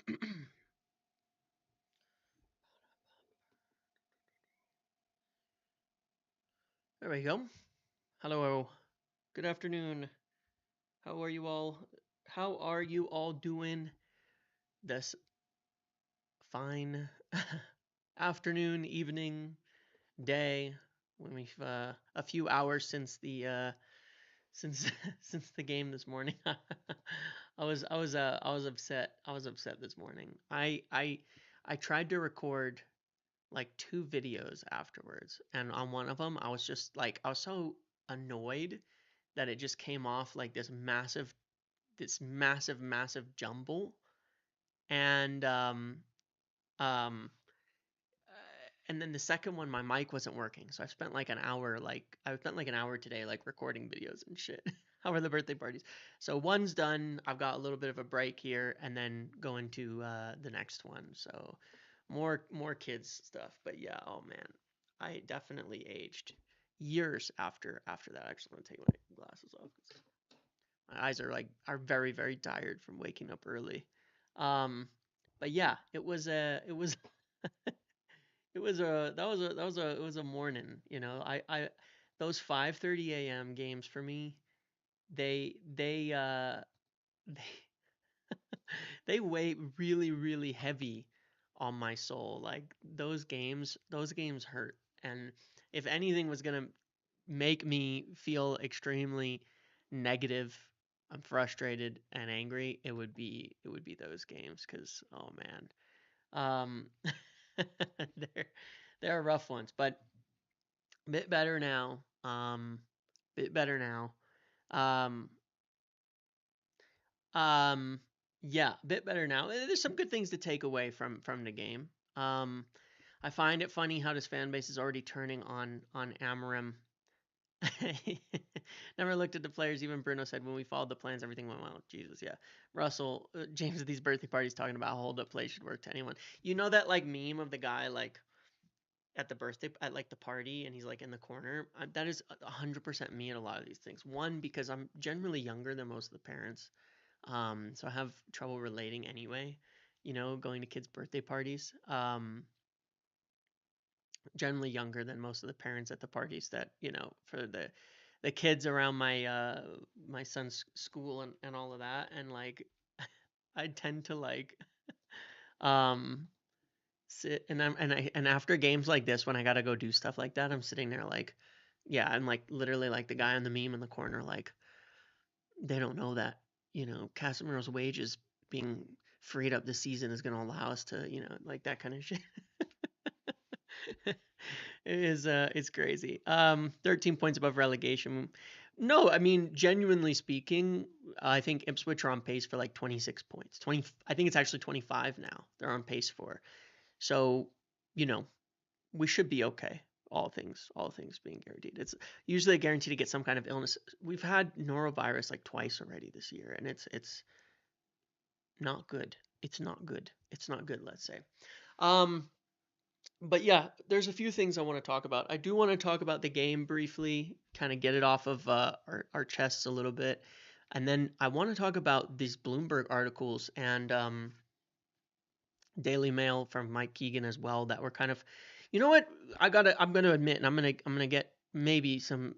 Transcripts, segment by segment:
There we go. Hello. Good afternoon. How are you all? How are you all doing this fine afternoon, evening, day when we've a few hours since the since since the game this morning. I was upset. I was upset this morning. I tried to record like two videos afterwards, and on one of them I was just like I was so annoyed that it just came off like this massive jumble. And um and then the second one, my mic wasn't working, so I spent like an hour today like recording videos and shit. How are the birthday parties? So one's done. I've got a little bit of a break here, and then going to the next one. So more kids stuff. But yeah, oh man, I definitely aged years after that. I actually want to take my glasses off. My eyes are very very tired from waking up early. Um, but yeah, it was a morning. I those 5:30 a.m. games for me, they they they weigh really really heavy on my soul. Like those games hurt. And if anything was gonna make me feel extremely negative, I'm frustrated and angry, it would be those games. Cause oh man, um, they're they're rough ones, but bit better now. Bit better now. Um, um, yeah, bit better now. There's some good things to take away from the game. Um, I find it funny how this fan base is already turning on Amorim. Never looked at the players. Even Bruno said when we followed the plans, everything went well. Jesus, yeah. Russell, James at these birthday parties talking about how hold up play should work to anyone. You know that like meme of the guy like at the birthday at like the party and he's like in the corner. That is 100% me at a lot of these things. One, because I'm generally younger than most of the parents, so I have trouble relating anyway. Going to kids' birthday parties. Generally younger than most of the parents at the parties that for the kids around my son's school and all of that. And like I tend to like um sit and after games like this when I gotta go do stuff like that, I'm sitting there like, yeah, I'm like literally like the guy on the meme in the corner, like they don't know that Casemiro's wages being freed up this season is going to allow us to like that kind of shit. It's crazy. 13 points above relegation. No, I mean genuinely speaking, I think Ipswich are on pace for like 26 points. 20, I think it's actually 25 now. They're on pace for. So, you know, we should be okay. All things being guaranteed. It's usually a guarantee to get some kind of illness. We've had norovirus like twice already this year, and it's not good. It's not good. It's not good, let's say. Um, but yeah, there's a few things I want to talk about. I do want to talk about the game briefly, kind of get it off of our chests a little bit. And then I want to talk about these Bloomberg articles and Daily Mail from Mike Keegan as well that were kind of, you know what? I'm gonna admit, and I'm gonna get maybe some,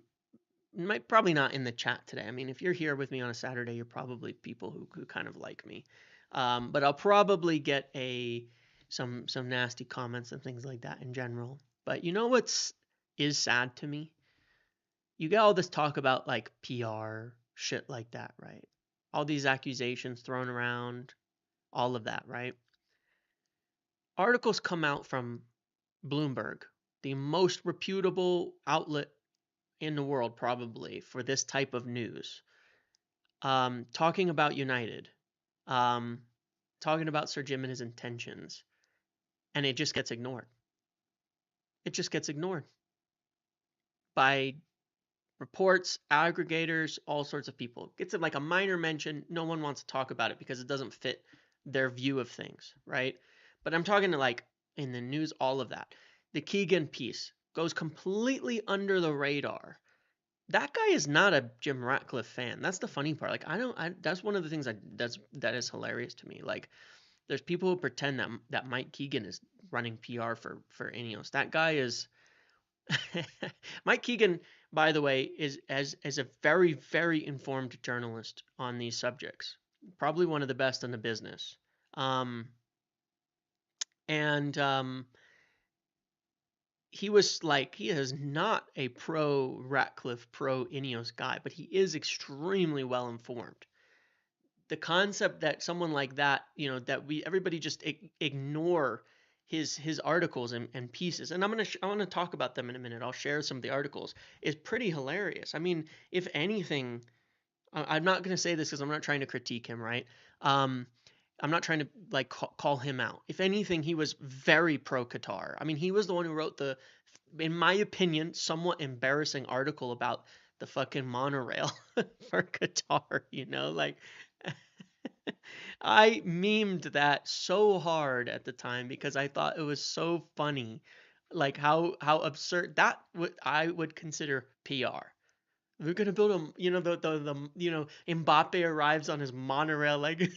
might probably not in the chat today. I mean, if you're here with me on a Saturday, you're probably people who kind of like me. But I'll probably get some nasty comments and things like that in general. But you know what's is sad to me? You get all this talk about like PR shit like that, right? All these accusations thrown around, all of that, right? Articles come out from Bloomberg, the most reputable outlet in the world probably for this type of news, talking about United, um, talking about Sir Jim and his intentions, and it just gets ignored. It just gets ignored by reports, aggregators, all sorts of people. Gets like a minor mention. No one wants to talk about it because it doesn't fit their view of things, right? But I'm talking to like in the news, all of that. The Keegan piece goes completely under the radar. That guy is not a Jim Ratcliffe fan. That's the funny part. Like I don't. That's one of the things that is hilarious to me. Like There's people who pretend that Mike Keegan is running PR for Ineos. That guy is Mike Keegan, by the way, is as a very, very informed journalist on these subjects. Probably one of the best in the business. Um, and he is not a pro Ratcliffe, pro Ineos guy, but he is extremely well informed. The concept that someone like that, that everybody just ignore his articles and pieces, and I want to talk about them in a minute. I'll share some of the articles. Is pretty hilarious. I mean, if anything, I'm not going to say this because I'm not trying to critique him, right? Um, I'm not trying to like call him out. If anything, he was very pro Qatar. I mean, he was the one who wrote in my opinion, somewhat embarrassing article about the fucking monorail for Qatar. Like I memed that so hard at the time because I thought it was so funny, like how absurd I would consider PR. We're gonna build a, Mbappe arrives on his monorail, like,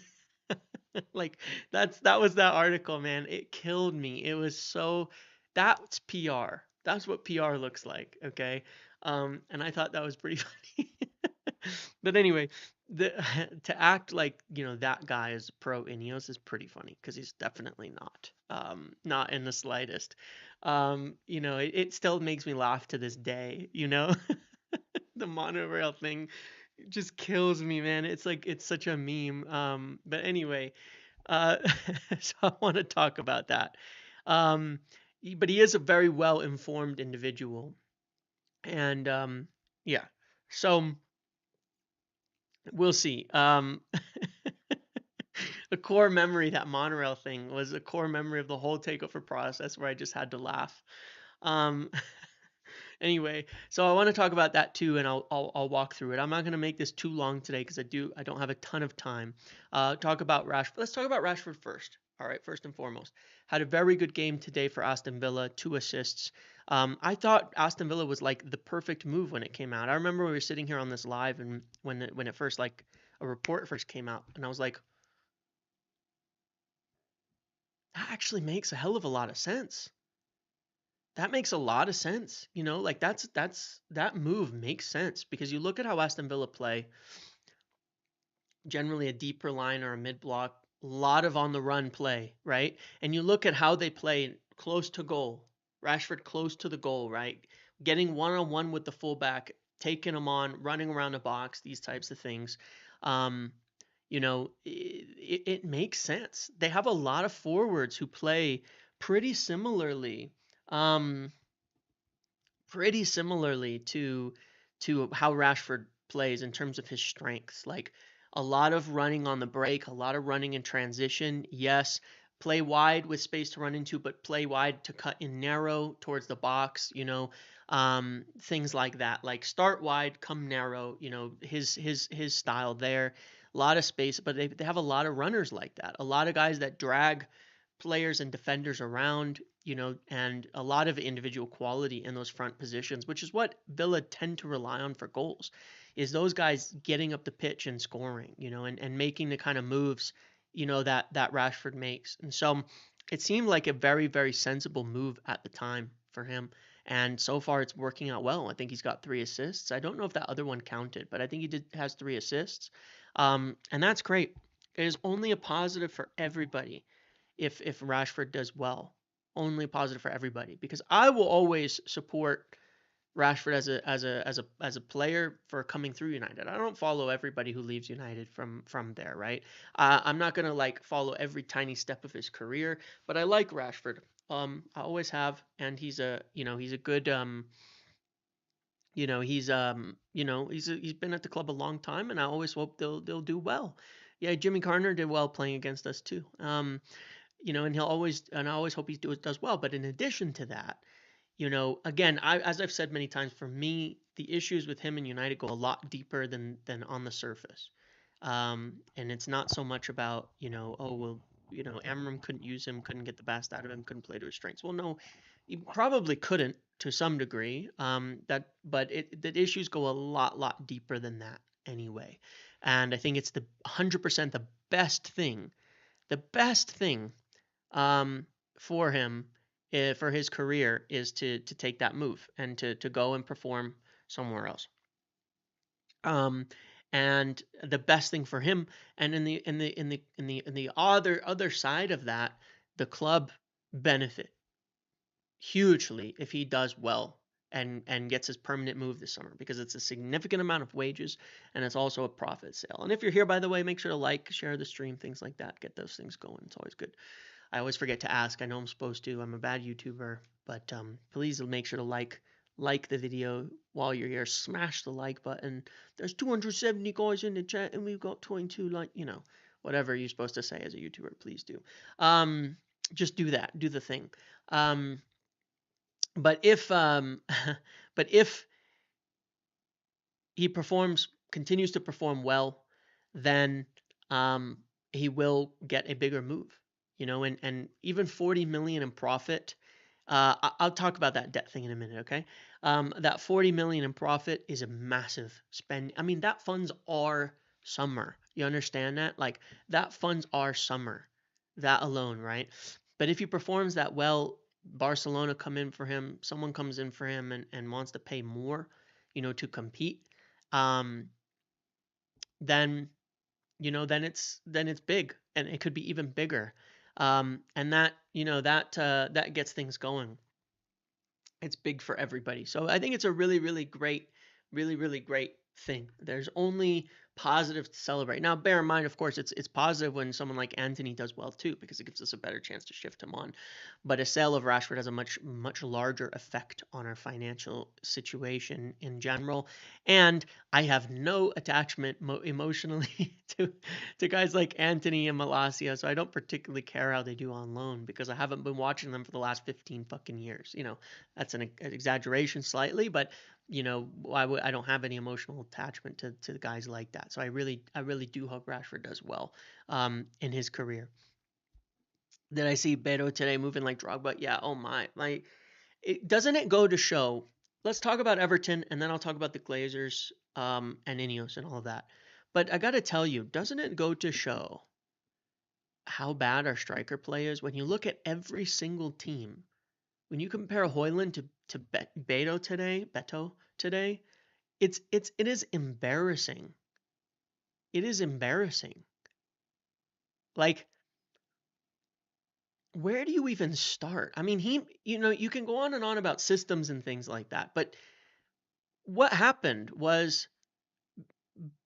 like that was that article, man. It killed me. It was so, that's PR. That's what PR looks like, okay? And I thought that was pretty funny. But anyway, the to act like, that guy is pro Ineos is pretty funny because he's definitely not. Not in the slightest. It still makes me laugh to this day, the monorail thing just kills me, man. It's like it's such a meme. But anyway, uh, so I want to talk about that. But he is a very well informed individual, and yeah. So we'll see. A core memory, that monorail thing was a core memory of the whole takeover process where I just had to laugh. Um, Anyway, so I want to talk about that too, and I'll walk through it. I'm not going to make this too long today because I don't have a ton of time. Talk about Rashford. Let's talk about Rashford first. All right, first and foremost, had a very good game today for Aston Villa, 2 assists. I thought Aston Villa was like the perfect move when it came out. I remember we were sitting here on this live, and when it first, like, a report first came out, and I was like, that actually makes a hell of a lot of sense. That makes a lot of sense. Like that move makes sense because you look at how Aston Villa play, generally a deeper line or a mid block, a lot of on the run play, right? And you look at how they play close to goal. Rashford close to the goal, right? Getting one-on-one with the fullback, taking him on, running around the box, these types of things. Um, it makes sense. They have a lot of forwards who play pretty similarly. Um, Pretty similarly to how Rashford plays in terms of his strengths. Like a lot of running on the break, a lot of running in transition. Yes, play wide with space to run into, but play wide to cut in narrow towards the box. Things like that. Like start wide, come narrow. His style there. A lot of space, but they have a lot of runners like that. A lot of guys that drag players and defenders around, and a lot of individual quality in those front positions, which is what Villa tend to rely on for goals, is those guys getting up the pitch and scoring, and making the kind of moves, that Rashford makes. And so it seemed like a very, very sensible move at the time for him. And so far it's working out well. I think he's got 3 assists. I don't know if that other one counted, but I think has 3 assists. And that's great. It is only a positive for everybody if Rashford does well. Only positive for everybody because I will always support Rashford as a player for coming through United. I don't follow everybody who leaves United from there, right? I'm not gonna like follow every tiny step of his career, but I like Rashford. I always have, and he's a good he's been at the club a long time, and I always hope they'll do well. Yeah, Jimmy Carter did well playing against us too. And I always hope he does well. But in addition to that, again, as I've said many times, for me, the issues with him and United go a lot deeper than on the surface. And it's not so much about, oh well, Amorim couldn't use him, couldn't get the best out of him, couldn't play to his strengths. Well, no, he probably couldn't to some degree. The issues go a lot deeper than that anyway. And I think it's the 100% the best thing The best thing for him, for his career, is to take that move and to go and perform somewhere else. And the best thing for him, and in the other side of that, the club benefit hugely if he does well and gets his permanent move this summer, because it's a significant amount of wages and it's also a profit sale. And if you're here, by the way, make sure to like, share the stream, things like that. Get those things going. It's always good. I always forget to ask. I know I'm supposed to. I'm a bad YouTuber, but please make sure to like the video while you're here. Smash the like button. There's 270 guys in the chat, and we've got 22 whatever you're supposed to say as a YouTuber. Please do. Just do that. Do the thing. But if but if he continues to perform well, then he will get a bigger move, and even 40 million in profit. I'll talk about that debt thing in a minute, okay? That 40 million in profit is a massive spend. I mean, that funds our summer. You understand that? Like, that funds our summer, that alone, right? But if he performs that well, Barcelona come in for him, someone comes in for him and wants to pay more, to compete, then then it's big, and it could be even bigger, and that gets things going. It's big for everybody. So I think it's a really, really great, really, really great thing. There's only positives to celebrate. Now, bear in mind, of course, it's positive when someone like Antony does well too, because it gives us a better chance to shift him on. But a sale of Rashford has a much, much larger effect on our financial situation in general. And I have no attachment emotionally to guys like Antony and Malacia, so I don't particularly care how they do on loan, because I haven't been watching them for the last 15 fucking years. That's an exaggeration slightly, but I don't have any emotional attachment to the guys like that. So I really do hope Rashford does well in his career. Did I see Beto today moving like Drogba? Yeah. Oh my. Doesn't it go to show? Let's talk about Everton, and then I'll talk about the Glazers and Ineos and all of that. But I got to tell you, doesn't it go to show how bad our striker play is when you look at every single team? When you compare Højlund to Beto today, it is embarrassing. It is embarrassing. Like, where do you even start? I mean, you can go on and on about systems and things like that, but what happened was,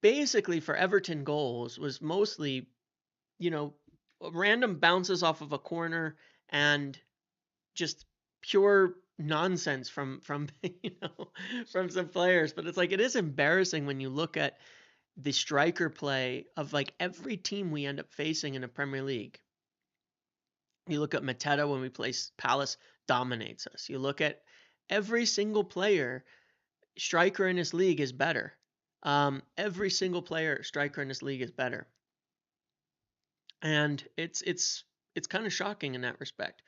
basically, for Everton goals was mostly, random bounces off of a corner and just pure nonsense from from some players. But it's like, it is embarrassing when you look at the striker play of like every team we end up facing in the Premier League. You look at Mateta when we play Palace, dominates us. You look at every single player, striker in this league is better. Every single player, striker in this league is better. And it's kind of shocking in that respect.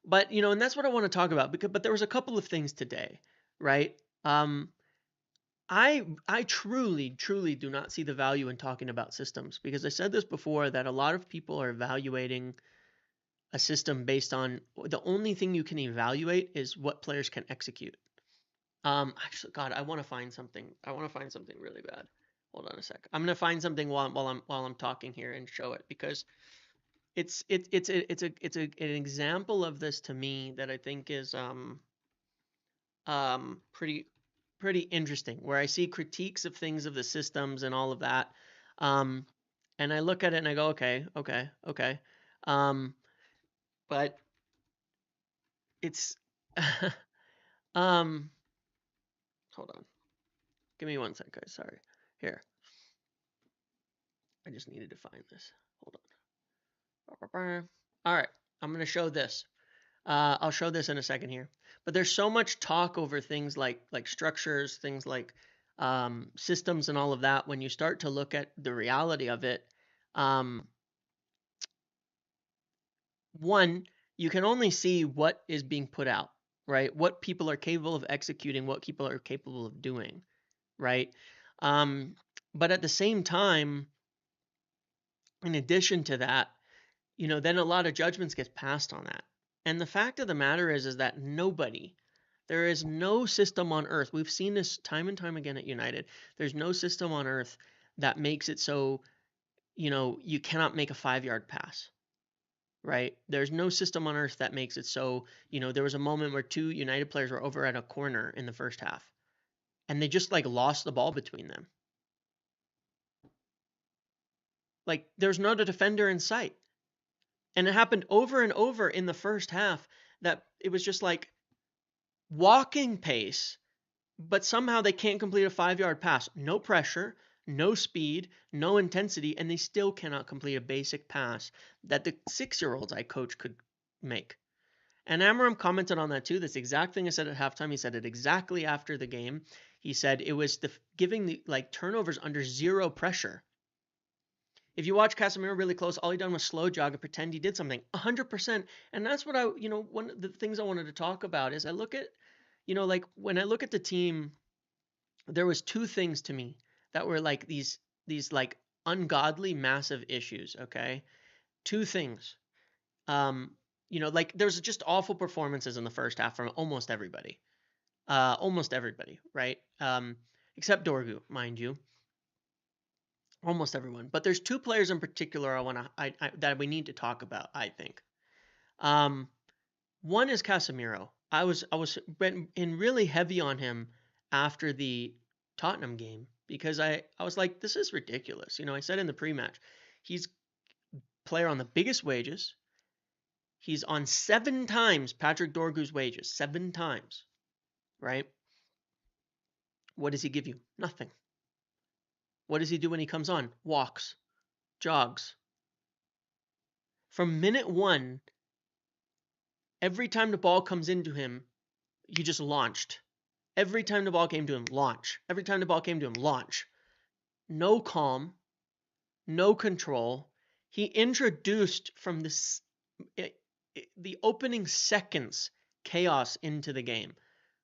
But and that's what I want to talk about, but there was a couple of things today, right? I truly do not see the value in talking about systems, because I said this before, that a lot of people are evaluating a system based on the only thing you can evaluate is what players can execute. Actually, God, I want to find something. I want to find something really bad. Hold on a sec. I'm gonna find something while I'm talking here and show it, because it's an example of this to me that I think is pretty interesting, where I see critiques of things, of the systems and all of that, and I look at it and I go, okay, but it's hold on, give me 1 sec, guys. Sorry, here, I just needed to find this. Hold on. All right, I'm gonna show this. I'll show this in a second here. But there's so much talk over things like structures, things like systems and all of that. When you start to look at the reality of it, one, you can only see what is being put out, right? What people are capable of executing, what people are capable of doing, right? But at the same time, in addition to that, then a lot of judgments get passed on that. And the fact of the matter is that there is no system on earth. We've seen this time and time again at United. There's no system on earth that makes it so, you cannot make a 5-yard pass, right? There's no system on earth that makes it so, there was a moment where 2 United players were over at a corner in the first half and they just like lost the ball between them. Like there's not a defender in sight. And it happened over and over in the first half that it was just like walking pace, but somehow they can't complete a 5-yard pass. No pressure, no speed, no intensity, and they still cannot complete a basic pass that the 6-year-olds I coach could make. And Amorim commented on that too. That's the exact thing I said at halftime. He said it exactly after the game. He said it was giving the turnovers under zero pressure. If you watch Casemiro really close, all he done was slow jog and pretend he did something. 100%. And that's what one of the things I wanted to talk about is I look at, when I look at the team, there was 2 things to me that were like these like ungodly massive issues, okay? 2 things. There's just awful performances in the first half from almost everybody. Right? Except Dorgu, mind you. Almost everyone. But there's 2 players in particular that we need to talk about, I think. One is Casemiro. I was in really heavy on him after the Tottenham game because I was like, this is ridiculous. I said in the pre-match, he's player on the biggest wages. He's on 7 times Patrick Dorgu's wages. 7 times. Right? What does he give you? Nothing. What does he do when he comes on? Walks. Jogs. From minute 1, every time the ball comes into him, he just launched. Every time the ball came to him, launch. Every time the ball came to him, launch. No calm, no control. He introduced from the opening seconds chaos into the game,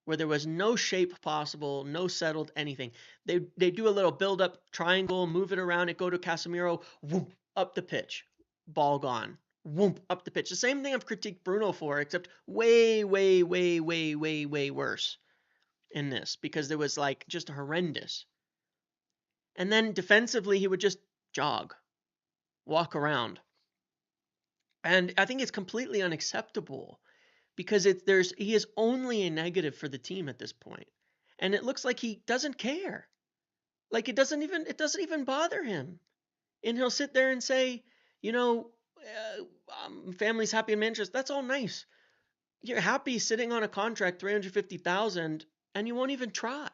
where there was no shape possible, no settled anything. They do a little build-up triangle, move it around, it go to Casemiro, whoop, up the pitch, ball gone. Whoop, up the pitch. The same thing I've critiqued Bruno for, except way, way, way, way, way, way worse in this because there was like just horrendous. And then defensively, he would just jog, walk around. And I think it's completely unacceptable because he is only a negative for the team at this point. And it looks like he doesn't care. Like it doesn't even bother him. And he'll sit there and say, family's happy in Manchester. That's all nice. You're happy sitting on a contract, 350,000, and you won't even try.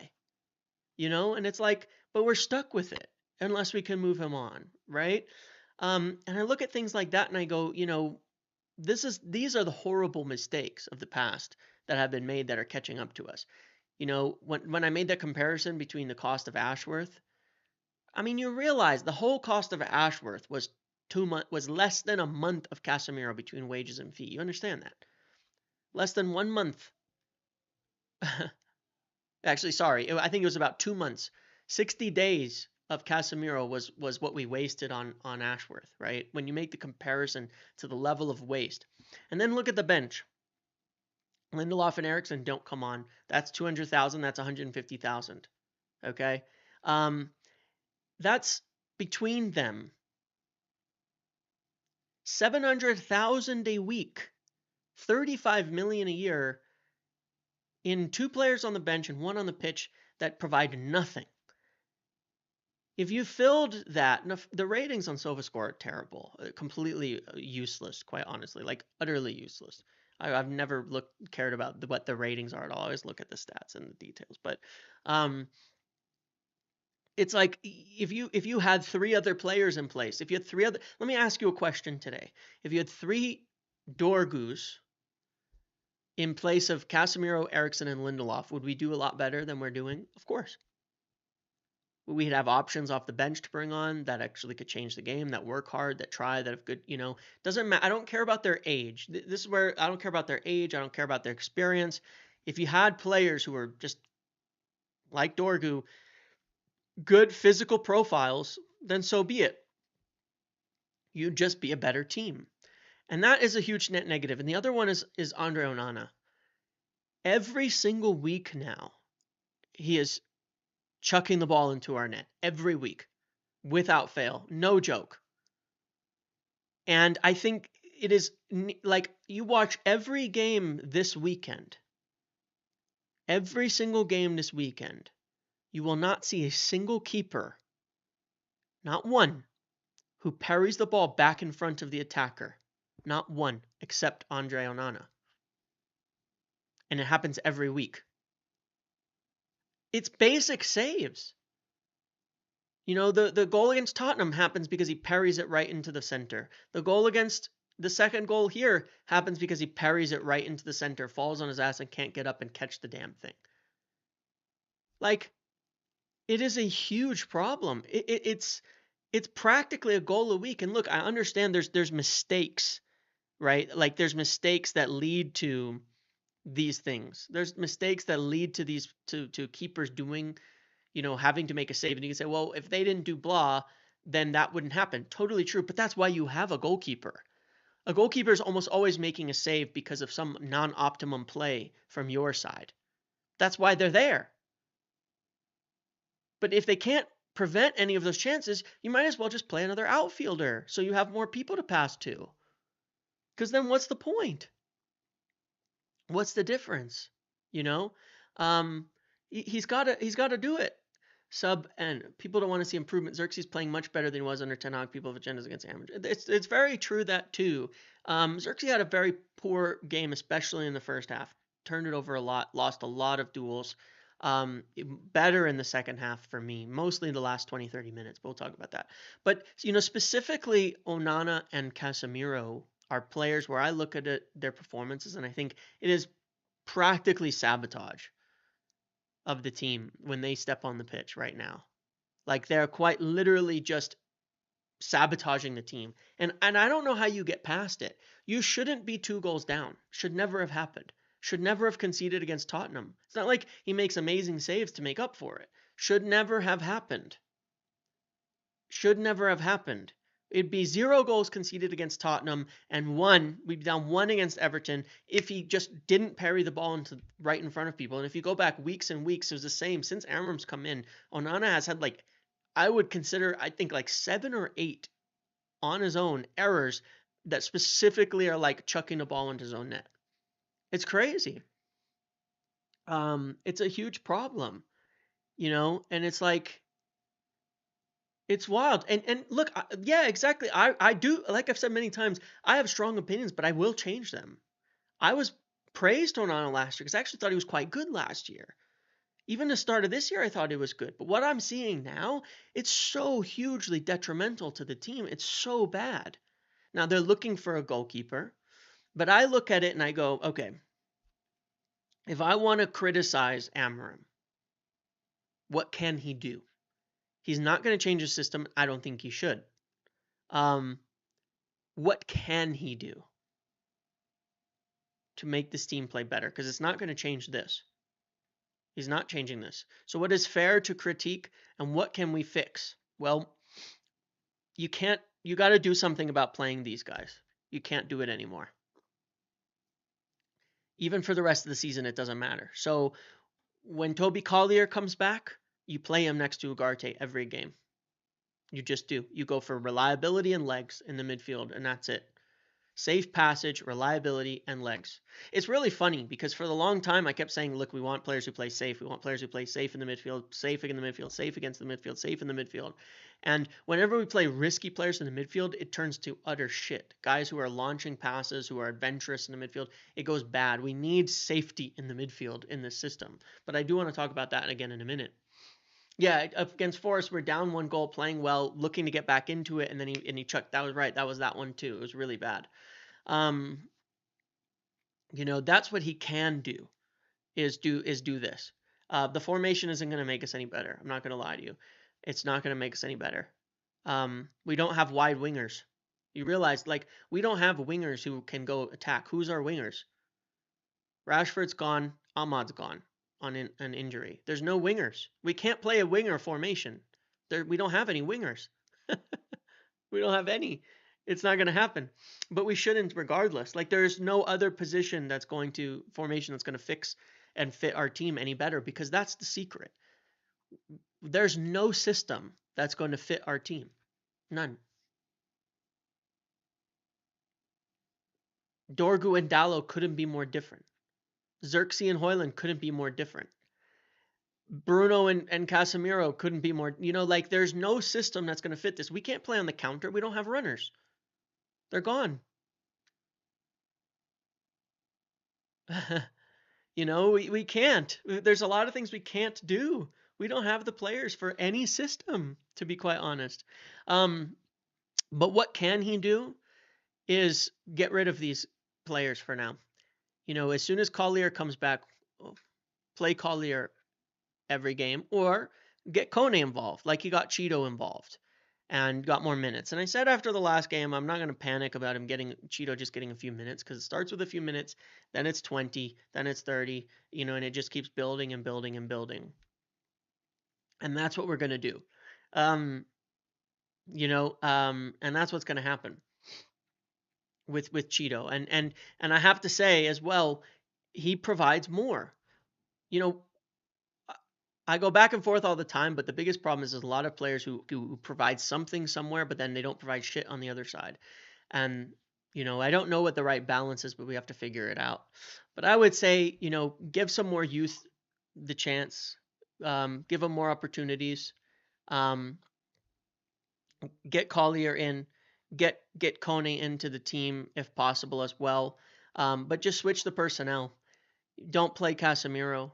And it's like, but we're stuck with it unless we can move him on, right? And I look at things like that and I go, these are the horrible mistakes of the past that have been made that are catching up to us. When I made that comparison between the cost of Ashworth, I mean, you realize the whole cost of Ashworth was less than a month of Casemiro between wages and fee. You understand that? Less than 1 month. Actually, sorry, I think it was about 2 months. 60 days of Casemiro was what we wasted on Ashworth, right? When you make the comparison to the level of waste. And then look at the bench. Lindelof and Eriksen don't come on. That's 200,000, that's 150,000. Okay? That's between them 700,000 a week, 35 million a year in 2 players on the bench and 1 on the pitch that provide nothing. If you filled that, the ratings on SofaScore are terrible, completely useless, quite honestly, like utterly useless. I've never cared about what the ratings are at all. I always look at the stats and the details, but it's like if you had 3 other players in place, if you had 3 other, let me ask you a question today. If you had 3 Dorgus in place of Casemiro, Eriksen, and Lindelof, would we do a lot better than we're doing? Of course. We'd have options off the bench to bring on that actually could change the game, that work hard, that try, that have good, doesn't matter. I don't care about their age. This is where I don't care about their age. I don't care about their experience. If you had players who were just like Dorgu, good physical profiles, then so be it. You'd just be a better team. And that is a huge net negative. And the other one is Andre Onana. Every single week now, he is chucking the ball into our net. Every week. Without fail. No joke. And I think it is like you watch every game this weekend. Every single game this weekend. You will not see a single keeper, not one, who parries the ball back in front of the attacker. Not one, except Andre Onana. And it happens every week. It's basic saves. You know, the goal against Tottenham happens because he parries it right into the center. The second goal here happens because he parries it right into the center, falls on his ass and can't get up and catch the damn thing. Like, it is a huge problem. It's practically a goal a week. And look, I understand there's mistakes, right? Like there's mistakes that lead to these things. There's mistakes that lead to these to keepers doing, having to make a save. And you can say, well, if they didn't do blah, then that wouldn't happen. Totally true. But that's why you have a goalkeeper. A goalkeeper is almost always making a save because of some non-optimum play from your side. That's why they're there. But if they can't prevent any of those chances, you might as well just play another outfielder so you have more people to pass to. Because then what's the point? What's the difference? You know, he's got to do it. And people don't want to see improvement. Xerxes playing much better than he was under Ten Hag. People have agendas against Amorim. It's very true that too. Xerxes had a very poor game, especially in the first half. Turned it over a lot, lost a lot of duels. Better in the second half for me, mostly the last 20, 30 minutes, but we'll talk about that. But, specifically Onana and Casemiro are players where I look at their performances and I think it is practically sabotage of the team when they step on the pitch right now. Like they're quite literally just sabotaging the team. And I don't know how you get past it. You shouldn't be 2 goals down. Should never have happened. Should never have conceded against Tottenham. It's not like he makes amazing saves to make up for it. Should never have happened. Should never have happened. It'd be 0 goals conceded against Tottenham and we'd be down 1 against Everton if he just didn't parry the ball into right in front of people. And if you go back weeks and weeks, it was the same. Since Amorim's come in, Onana has had I would consider, I think 7 or 8 on his own errors that specifically are chucking a ball into his own net. It's crazy. It's a huge problem, and it's it's wild. And look, yeah, exactly. I do, like I've said many times, I have strong opinions, but I will change them. I was praised Onana last year because I actually thought he was quite good last year. Even the start of this year, I thought it was good. But what I'm seeing now, it's so hugely detrimental to the team. It's so bad. Now, they're looking for a goalkeeper. But I look at it and I go, okay, if I want to criticize Amorim, what can he do? He's not going to change his system. I don't think he should. What can he do to make this team play better? Because it's not going to change this. He's not changing this. So what is fair to critique and what can we fix? Well, you got to do something about playing these guys. You can't do it anymore. Even for the rest of the season, it doesn't matter. So when Toby Collier comes back, you play him next to Ugarte every game. You just do. You go for reliability and legs in the midfield, and that's it. Safe passage, reliability, and legs. It's really funny because for the long time I kept saying, look, we want players who play safe. We want players who play safe in the midfield, safe in the midfield, safe against the midfield, safe in the midfield. And whenever we play risky players in the midfield, it turns to utter shit. Guys who are launching passes, who are adventurous in the midfield, it goes bad. We need safety in the midfield in this system. But I do want to talk about that again in a minute. Yeah, against Forest, we're down 1 goal, playing well, looking to get back into it, and then he chucked. That was right. That was that one too. It was really bad. That's what he can do, is do this. The formation isn't going to make us any better. I'm not going to lie to you. It's not going to make us any better. We don't have wide wingers. You realize, we don't have wingers who can go attack. Who's our wingers? Rashford's gone. Ahmad's gone on an injury. There's no wingers. We can't play a winger formation. We don't have any wingers. We don't have any. It's not going to happen. But we shouldn't regardless. Like there's no other position that's going to formation that's going to fix and fit our team any better because that's the secret. There's no system that's going to fit our team. None. Dorgu and Dallo couldn't be more different. Xerxes and Hoyland couldn't be more different. Bruno and Casemiro couldn't be more, like there's no system that's going to fit this. We can't play on the counter. We don't have runners. They're gone. We can't. There's a lot of things we can't do. We don't have the players for any system, to be quite honest. But what can he do is get rid of these players for now. As soon as Collier comes back, play Collier every game or get Kone involved, like he got Cheeto involved and got more minutes. And I said after the last game, I'm not going to panic about him getting Cheeto just getting a few minutes because it starts with a few minutes, then it's 20, then it's 30, and it just keeps building and building and building. And that's what we're going to do. And that's what's going to happen with Cheeto. And I have to say as well, he provides more. I go back and forth all the time, but the biggest problem is there's a lot of players who provide something somewhere, but then they don't provide shit on the other side. And, I don't know what the right balance is, but we have to figure it out. But I would say, give some more youth the chance, give them more opportunities, get Collier in, get Kone into the team if possible as well. But just switch the personnel. Don't play Casemiro,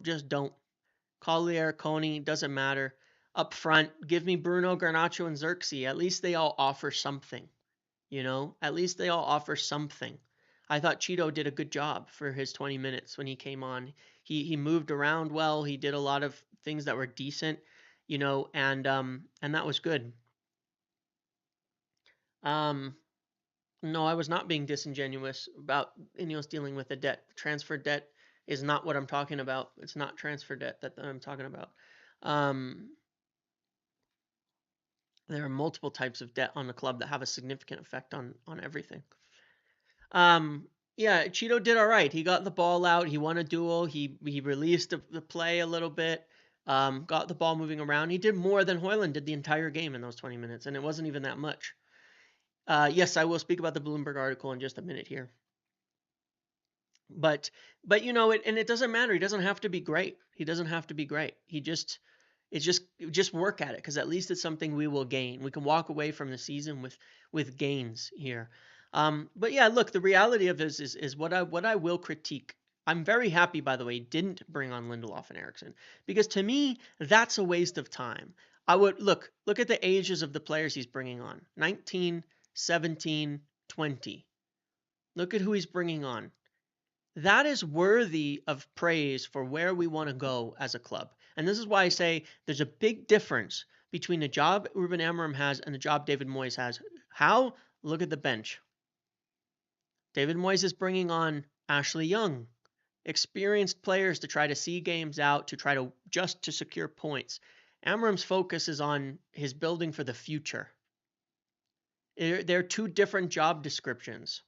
just don't. Collier, Kone, doesn't matter. Up front, give me Bruno, Garnacho, and Xerxes. At least they all offer something. At least they all offer something. I thought Cheeto did a good job for his 20 minutes when he came on. He moved around well. He did a lot of things that were decent, and that was good. No, I was not being disingenuous about Ineos dealing with the debt. Transfer debt is not what I'm talking about. It's not transfer debt that I'm talking about. There are multiple types of debt on the club that have a significant effect on everything. Yeah, Cheeto did all right. He got the ball out. He won a duel. He released the play a little bit. Got the ball moving around. He did more than Hoyland did the entire game in those 20 minutes, and it wasn't even that much. Yes, I will speak about the Bloomberg article in just a minute here. But it doesn't matter. He doesn't have to be great. He doesn't have to be great. It's just work at it because at least it's something we will gain. We can walk away from the season with gains here. But yeah, look, the reality of this is what I will critique. I'm very happy, by the way, didn't bring on Lindelof and Eriksen because to me that's a waste of time. I would look at the ages of the players he's bringing on: 19, 17, 20. Look at who he's bringing on. That is worthy of praise for where we want to go as a club. And this is why I say there's a big difference between the job Ruben Amorim has and the job David Moyes has. How? Look at the bench. David Moyes is bringing on Ashley Young, experienced players to try to see games out, to try to just to secure points. Amorim's focus is on his building for the future. They're two different job descriptions.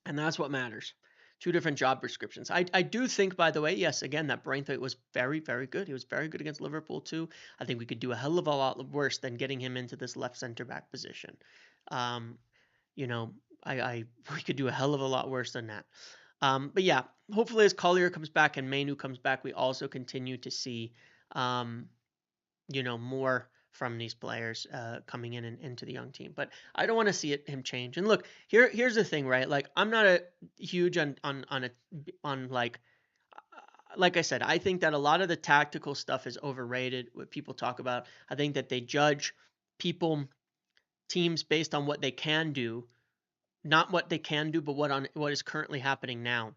And that's what matters. Two different job descriptions. I do think, by the way, yes, again, that Braithwaite was very, very good. He was very good against Liverpool too. I think we could do a hell of a lot worse than getting him into this left center back position. We could do a hell of a lot worse than that. But yeah, hopefully as Collier comes back and Mainu comes back, we also continue to see, more from these players coming in and into the young team. But I don't want to see him change. And look, here's the thing, right? Like I'm not a huge on like I said, I think that a lot of the tactical stuff is overrated. What people talk about, I think that they judge teams based on what they can do, not what they can do, but what is currently happening now.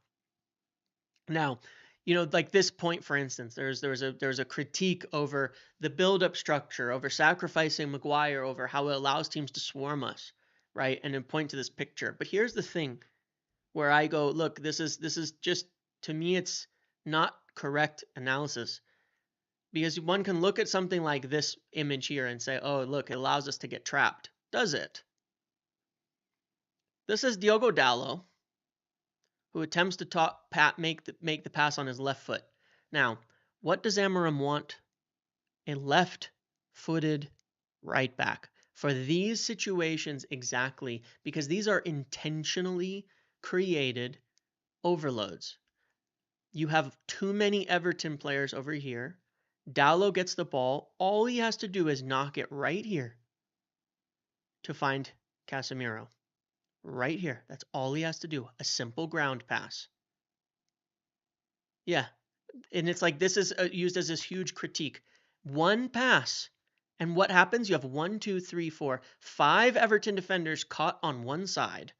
Now, like this point, for instance, there's a critique over the build-up structure, over sacrificing Maguire, over how it allows teams to swarm us, right? And then point to this picture. But here's the thing where I go, look, this is just, to me, it's not correct analysis. Because one can look at something like this image here and say, oh, look, it allows us to get trapped. does it? This is Diogo Dalot, who attempts to make the pass on his left foot. Now, what does Amorim want? A left-footed right back for these situations exactly, because these are intentionally created overloads. You have too many Everton players over here. Dalot gets the ball. All he has to do is knock it right here to find Casemiro. Right here. That's all he has to do. A simple ground pass. Yeah. And it's like this is used as this huge critique. One pass. And what happens? You have 1, 2, 3, 4, 5 Everton defenders caught on one side.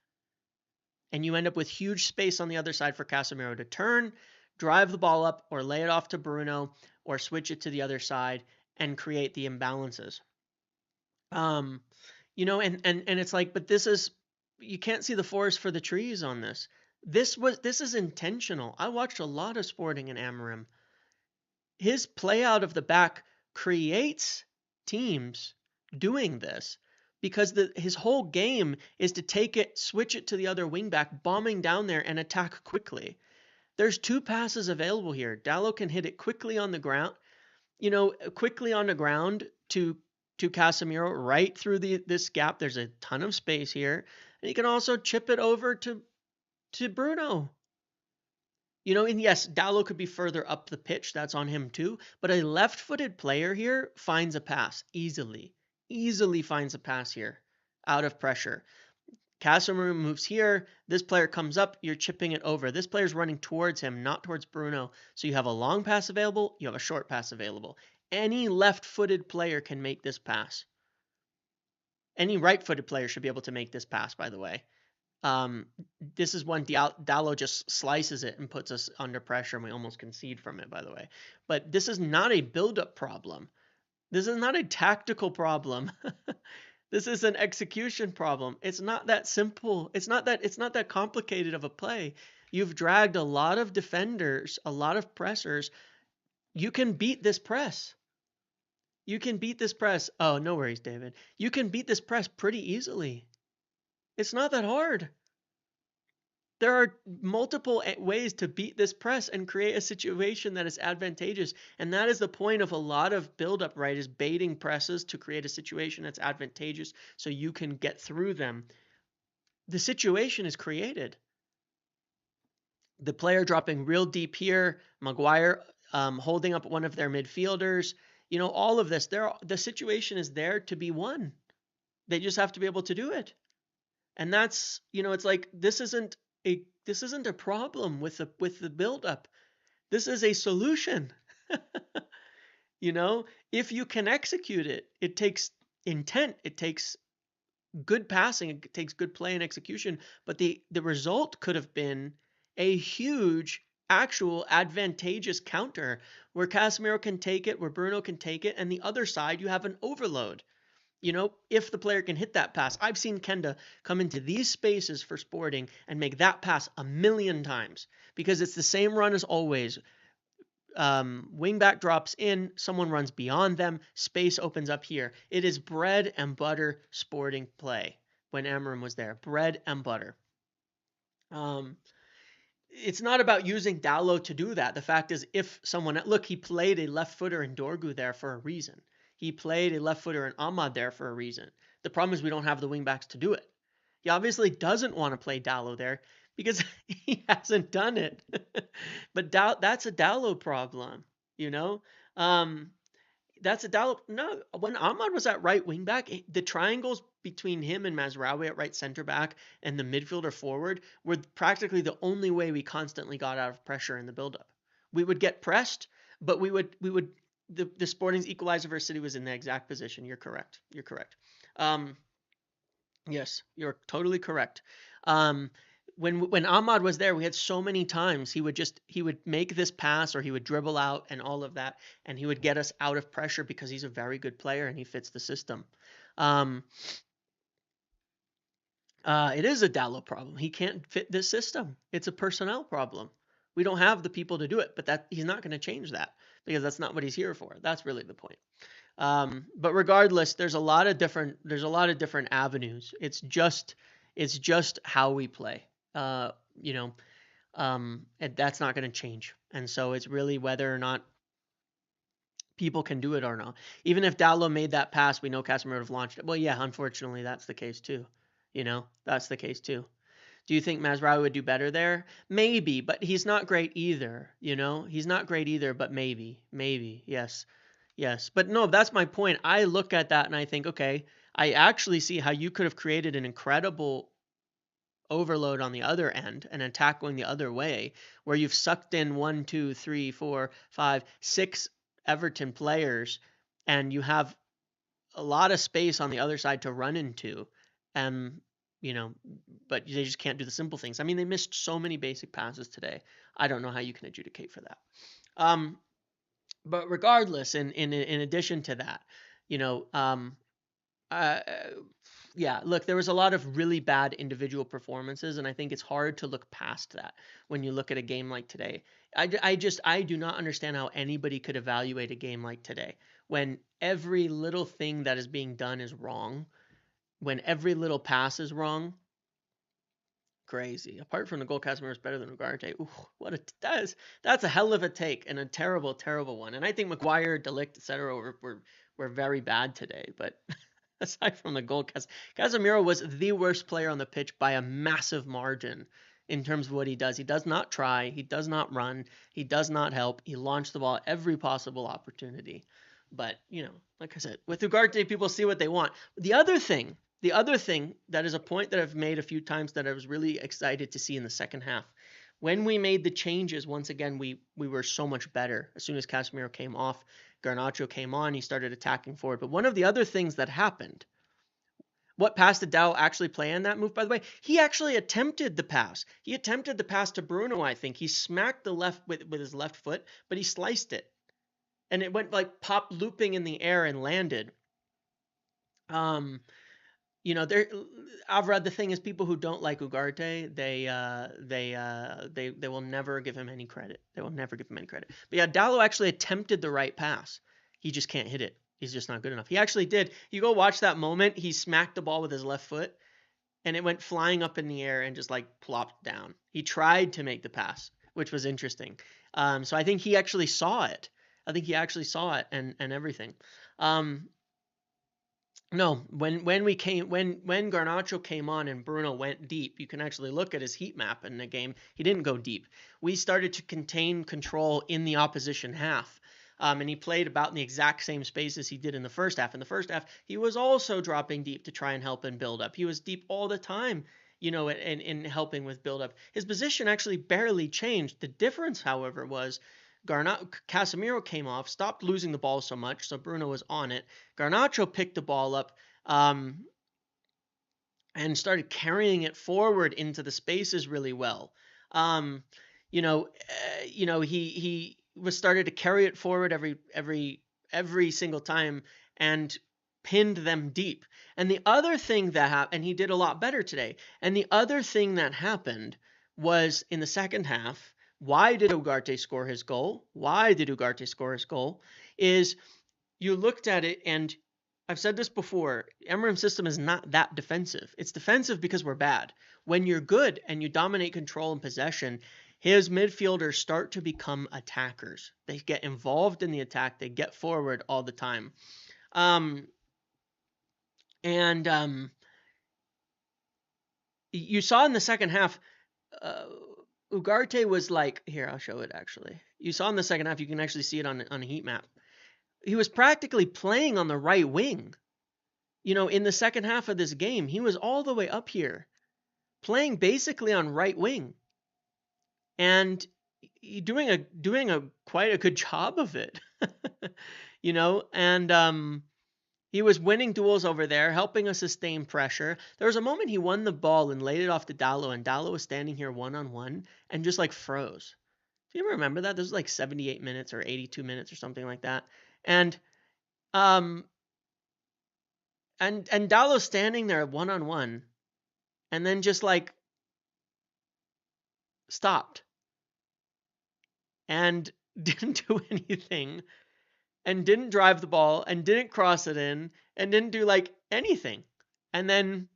And you end up with huge space on the other side for Casemiro to turn, drive the ball up, or lay it off to Bruno, or switch it to the other side and create the imbalances. You know, and it's like, but this is, you can't see the forest for the trees on this. This is intentional. I watched a lot of Sporting and Amorim. His play out of the back creates teams doing this because his whole game is to take it, switch it to the other wingback, bombing down there and attack quickly. There's 2 passes available here. Dalot can hit it quickly on the ground, to Casemiro right through this gap. There's a ton of space here. And he can also chip it over to Bruno. And yes, Dalot could be further up the pitch. That's on him too. But a left-footed player here finds a pass easily. Easily finds a pass here out of pressure. Casemiro moves here. This player comes up. You're chipping it over. This player's running towards him, not towards Bruno. So you have a long pass available. You have a short pass available. Any left-footed player can make this pass. Any right-footed player should be able to make this pass, by the way. This is when Dalot just slices it and puts us under pressure, and we almost concede from it, by the way. But this is not a build-up problem. This is not a tactical problem. This is an execution problem. It's not that simple. It's not that complicated of a play. You've dragged a lot of defenders, a lot of pressers. You can beat this press. You can beat this press. Oh, no worries, David. You can beat this press pretty easily. It's not that hard. There are multiple ways to beat this press and create a situation that is advantageous. And that is the point of a lot of build-up, right? Is baiting presses to create a situation that's advantageous so you can get through them. The situation is created. The player dropping real deep here, Maguire holding up one of their midfielders. All of this, the situation is there to be won. They just have to be able to do it. And that's, it's like this isn't a problem with the build-up. This is a solution. If you can execute it, it takes intent, it takes good passing, it takes good play and execution, but the result could have been a huge actual advantageous counter where Casemiro can take it, where Bruno can take it, and the other side you have an overload. If the player can hit that pass. I've seen Kenda come into these spaces for Sporting and make that pass 1,000,000 times because it's the same run as always. Wingback drops in, someone runs beyond them, space opens up here. It is bread and butter Sporting play when Amorim was there. Bread and butter. It's not about using Dalot to do that. The fact is, if someone... Look, he played a left footer in Dorgu there for a reason. He played a left footer in Ahmad there for a reason. The problem is we don't have the wingbacks to do it. He obviously doesn't want to play Dalot there because he hasn't done it. But that's a Dalot problem, That's a Dalot. No, when Ahmad was at right wingback, the triangles between him and Mazraoui at right center back and the midfielder forward were practically the only way we constantly got out of pressure in the buildup. We would get pressed, but we would the Sporting's equalizer versus City was in the exact position. You're correct. Yes, you're totally correct. When Ahmad was there, we had so many times he would make this pass or he would dribble out and all of that, and he would get us out of pressure because he's a very good player and he fits the system. It is a Dalot problem. He can't fit this system. It's a personnel problem. We don't have the people to do it, but that he's not going to change that because that's not what he's here for. That's really the point. But regardless, there's a lot of different avenues. It's just how we play. You know, and that's not going to change. And so it's really whether or not people can do it or not. Even if Dallo made that pass, we know Casemiro would have launched it. Well, yeah, unfortunately, that's the case too. That's the case too. Do you think Mazraoui would do better there? Maybe, but he's not great either. He's not great either, but maybe, yes. Yes, but no, that's my point. I look at that and I think, okay, I actually see how you could have created an incredible overload on the other end, an attack going the other way, where you've sucked in 1, 2, 3, 4, 5, 6 Everton players, and you have a lot of space on the other side to run into. And, but they just can't do the simple things. I mean, they missed so many basic passes today. I don't know how you can adjudicate for that. But regardless, in addition to that, uh, yeah, look, there was a lot of really bad individual performances, and I think it's hard to look past that when you look at a game like today. I do not understand how anybody could evaluate a game like today when every little thing that is being done is wrong, when every little pass is wrong. Crazy. Apart from the goal, Casemiro is better than Ugarte. Ooh, that's a hell of a take and a terrible, terrible one. And I think Maguire, De Ligt, etc. were very bad today. But aside from the goal, Casemiro was the worst player on the pitch by a massive margin in terms of what he does. He does not try. He does not run. He does not help. He launched the ball at every possible opportunity. But, like I said, with Ugarte, people see what they want. The other thing that is a point that I've made a few times that I was really excited to see in the second half. When we made the changes, once again, we were so much better. As soon as Casemiro came off, Garnacho came on, he started attacking forward. But one of the other things that happened, what pass did Dow actually play in that move, by the way? He actually attempted the pass. He attempted the pass to Bruno, I think. He smacked the left with his left foot, but he sliced it. And it went like pop looping in the air and landed. Avrad, the thing is, people who don't like Ugarte, they will never give him any credit. They will never give him any credit. But yeah, Dallo actually attempted the right pass. He just can't hit it. He's just not good enough. He actually did. You go watch that moment. He smacked the ball with his left foot, and it went flying up in the air and just like plopped down. He tried to make the pass, which was interesting. So I think he actually saw it. I think he actually saw it and everything. No, when Garnacho came on and Bruno went deep, you can actually look at his heat map in the game. He didn't go deep. We started to contain control in the opposition half. And he played about in the exact same space as he did in the first half. In the first half, he was also dropping deep to try and help and build up. He was deep all the time, in helping with build up. His position actually barely changed. The difference, however, was Casemiro came off, stopped losing the ball so much, so Bruno was on it. Garnacho picked the ball up and started carrying it forward into the spaces really well. He was started to carry it forward every single time and pinned them deep. And the other thing that happened, and he did a lot better today. And the other thing that happened was in the second half. Why did Ugarte score his goal? Is you looked at it, and I've said this before, Amorim's system is not that defensive. It's defensive because we're bad. When you're good and you dominate control and possession, his midfielders start to become attackers. They get involved in the attack. They get forward all the time. You saw in the second half, Ugarte was like, here, I'll show it actually. You saw in the second half, you can actually see it on a heat map. He was practically playing on the right wing. In the second half of this game, he was all the way up here, playing basically on right wing. And doing a quite a good job of it. He was winning duels over there, helping us sustain pressure. There was a moment he won the ball and laid it off to Dallo, and Dallo was standing here one-on-one and just like froze. Do you ever remember that? This was like 78 minutes or 82 minutes or something like that. And Dallo's standing there one-on-one and then just like stopped. And didn't do anything, and didn't drive the ball, and didn't cross it in, and didn't do like anything. And then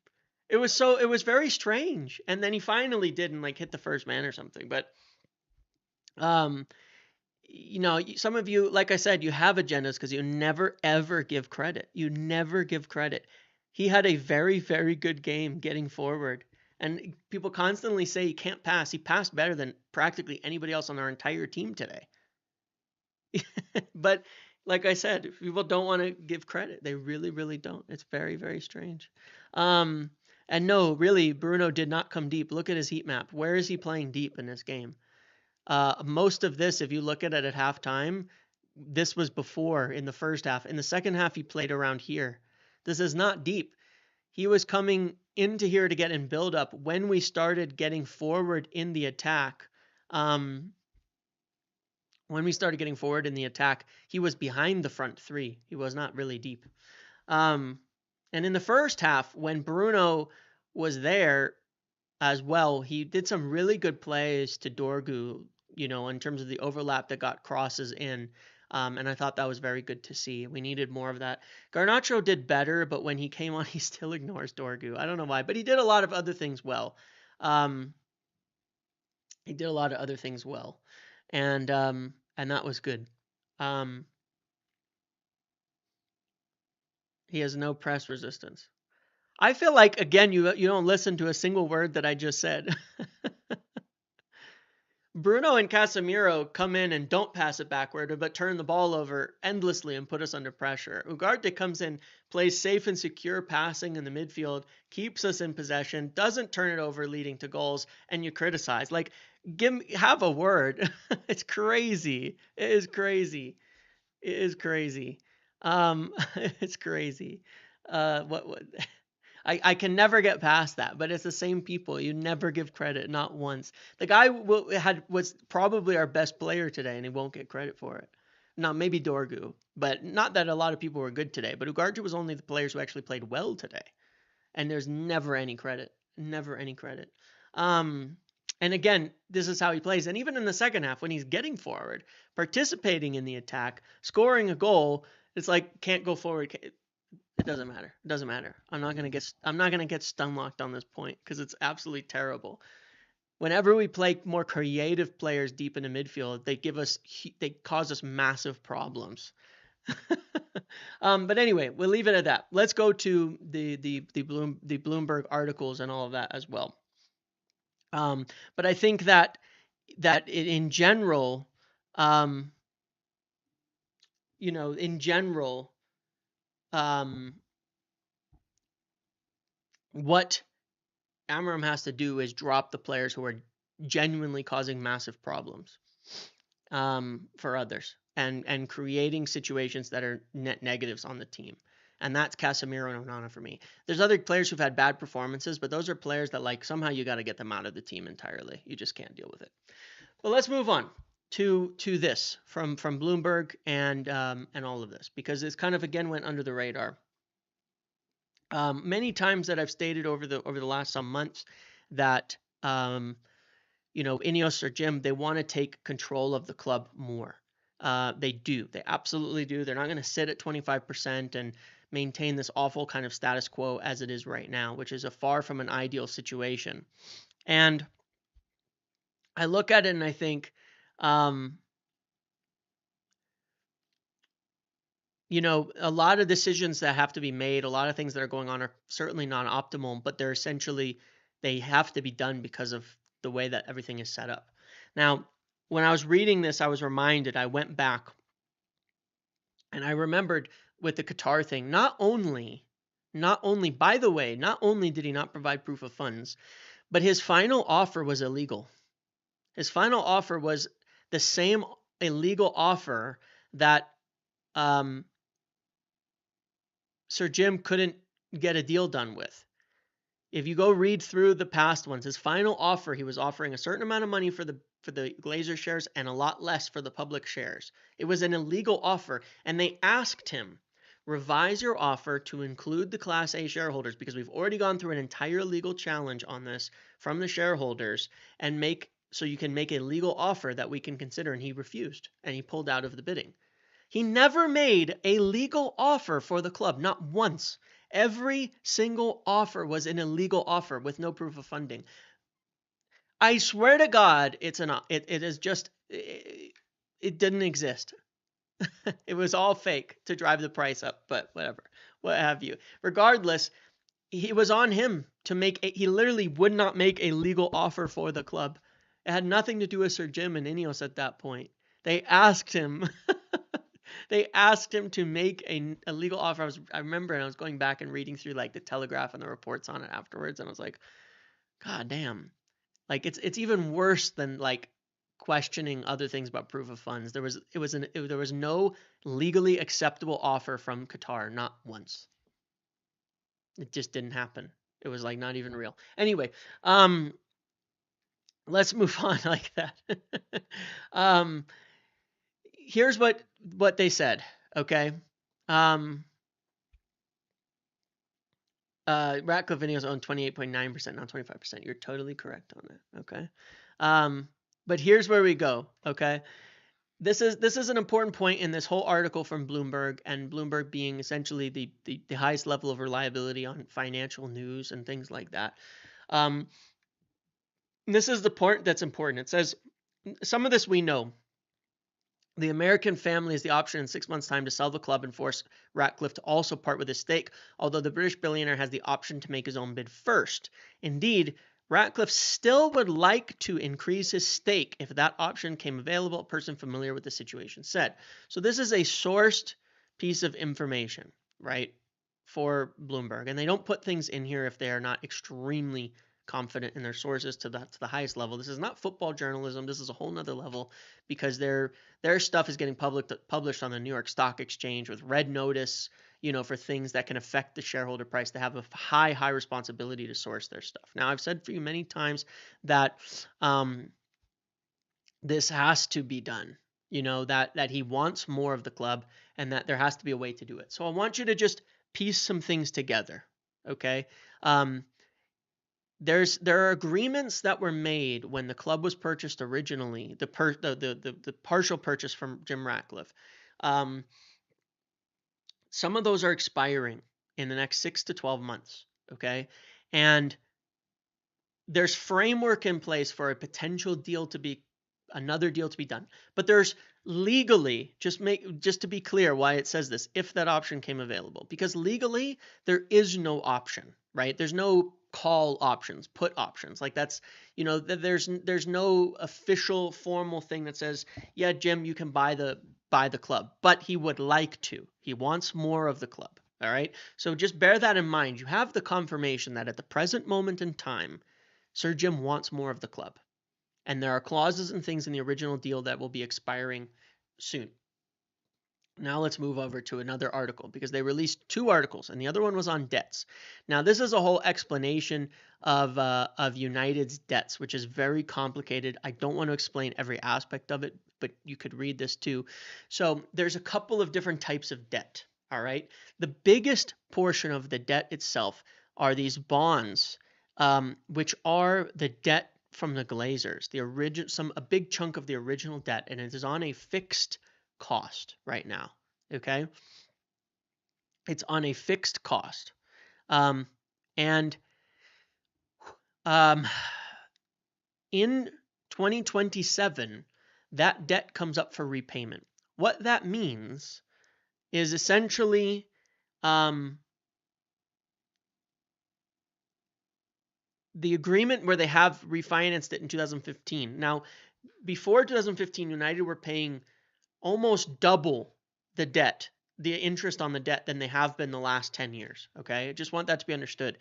it was very strange. And then he finally did and like hit the first man or something. But um some of you, like I said, you have agendas because you never ever give credit. You never give credit. He had a very, very good game getting forward. And people constantly say he can't pass. He passed better than practically anybody else on our entire team today. But like I said, people don't want to give credit. They really, really don't. It's very, very strange. Um, and no, really, Bruno did not come deep. Look at his heat map. Where is he playing deep in this game? Most of this, if you look at it at halftime, this was before in the first half. In the second half, he played around here. This is not deep. He was coming into here to get in build up when we started getting forward in the attack. When we started getting forward in the attack, he was behind the front three. He was not really deep. And in the first half, when Bruno was there as well, he did some really good plays to Dorgu, in terms of the overlap that got crosses in. And I thought that was very good to see. We needed more of that. Garnacho did better, but when he came on, he still ignores Dorgu. I don't know why, but he did a lot of other things well. He did a lot of other things well. And that was good. He has no press resistance. I feel like, again, you don't listen to a single word that I just said. Bruno and Casemiro come in and don't pass it backward, but turn the ball over endlessly and put us under pressure. Ugarte comes in, plays safe and secure passing in the midfield, keeps us in possession, doesn't turn it over, leading to goals, and you criticize. Like, have a word. It's crazy. It is crazy. It is crazy. It's crazy. What I can never get past that, but it's the same people. You never give credit, not once. The guy was probably our best player today, and he won't get credit for it. Now, maybe Dorgu, but not that a lot of people were good today. But Ugarte was only the players who actually played well today, and there's never any credit. Never any credit. And again, this is how he plays. And even in the second half, when he's getting forward, participating in the attack, scoring a goal, it's like can't go forward. It doesn't matter. It doesn't matter. I'm not gonna get stun locked on this point because it's absolutely terrible. Whenever we play more creative players deep in the midfield, they cause us massive problems. But anyway, we'll leave it at that. Let's go to the Bloomberg articles and all of that as well. But I think that in general, what Amorim has to do is drop the players who are genuinely causing massive problems for others and creating situations that are net negatives on the team. And that's Casemiro and Onana for me. There's other players who've had bad performances, but those are players that like somehow you got to get them out of the team entirely. You just can't deal with it. Well, let's move on to this from Bloomberg and all of this, because this kind of again went under the radar. Many times that I've stated over the last some months that Ineos or Jim, they want to take control of the club more. They do. They absolutely do. They're not going to sit at 25% and maintain this awful kind of status quo as it is right now, which is a far from an ideal situation. And I look at it and I think, a lot of decisions that have to be made, a lot of things that are going on are certainly not optimal, but they have to be done because of the way that everything is set up. Now, when I was reading this, I was reminded, I went back and I remembered with the Qatar thing, not only, by the way, not only did he not provide proof of funds, but his final offer was illegal. His final offer was the same illegal offer that Sir Jim couldn't get a deal done with. If you go read through the past ones, his final offer, he was offering a certain amount of money for the Glazer shares and a lot less for the public shares. It was an illegal offer, and they asked him, revise your offer to include the Class A shareholders, because we've already gone through an entire legal challenge on this from the shareholders, and make so you can make a legal offer that we can consider. And he refused, and he pulled out of the bidding. He never made a legal offer for the club, not once. Every single offer was an illegal offer with no proof of funding. I swear to God, it is just, it didn't exist. It was all fake to drive the price up, but whatever, what have you. Regardless, he was on him to he literally would not make a legal offer for the club. It had nothing to do with Sir Jim and Ineos at that point. They asked him, they asked him to make a legal offer. I remember, and I was going back and reading through like the Telegraph and the reports on it afterwards, and I was like, God damn. Like it's even worse than like questioning other things about proof of funds. There was no legally acceptable offer from Qatar, not once. It just didn't happen. It was like not even real. Anyway, let's move on like that. Here's what they said, okay? Ratcliffe Ineos own 28.9%, not 25%. You're totally correct on that, okay? But here's where we go, okay? This is an important point in this whole article from Bloomberg, and Bloomberg being essentially the highest level of reliability on financial news and things like that. This is the part that's important. It says, some of this we know. The American family has the option in 6 months' time to sell the club and force Ratcliffe to also part with his stake, although the British billionaire has the option to make his own bid first. Indeed, Ratcliffe still would like to increase his stake if that option came available, a person familiar with the situation said. So this is a sourced piece of information, right, for Bloomberg. And they don't put things in here if they are not extremely confident in their sources to the highest level. This is not football journalism. This is a whole nother level, because their stuff is getting published on the New York Stock Exchange with red notice, for things that can affect the shareholder price. They have a high responsibility to source their stuff. Now, I've said for you many times that this has to be done, that he wants more of the club, and that there has to be a way to do it. So I want you to just piece some things together, okay? There are agreements that were made when the club was purchased originally, the partial purchase from Jim Ratcliffe. Some of those are expiring in the next 6 to 12 months, okay? And there's framework in place for a potential another deal to be done. But there's legally, just to be clear why it says this, if that option came available. Because legally, there is no option, right? There's no call options, put options. Like that's, there's no official formal thing that says, yeah, Jim, you can buy the club, but he would like to. He wants more of the club. All right. So just bear that in mind. You have the confirmation that at the present moment in time, Sir Jim wants more of the club. And there are clauses and things in the original deal that will be expiring soon. Now let's move over to another article, because they released 2 articles, and the other one was on debts. Now this is a whole explanation of United's debts, which is very complicated. I don't want to explain every aspect of it, but you could read this too. So there's a couple of different types of debt. All right. The biggest portion of the debt itself are these bonds, which are the debt from the Glazers, a big chunk of the original debt, and it is on a fixed cost right now. Okay, it's on a fixed cost, and in 2027, that debt comes up for repayment. What that means is essentially the agreement where they have refinanced it in 2015. Now, before 2015, United were paying almost double the debt, the interest on the debt, than they have been the last 10 years. Okay, I just want that to be understood.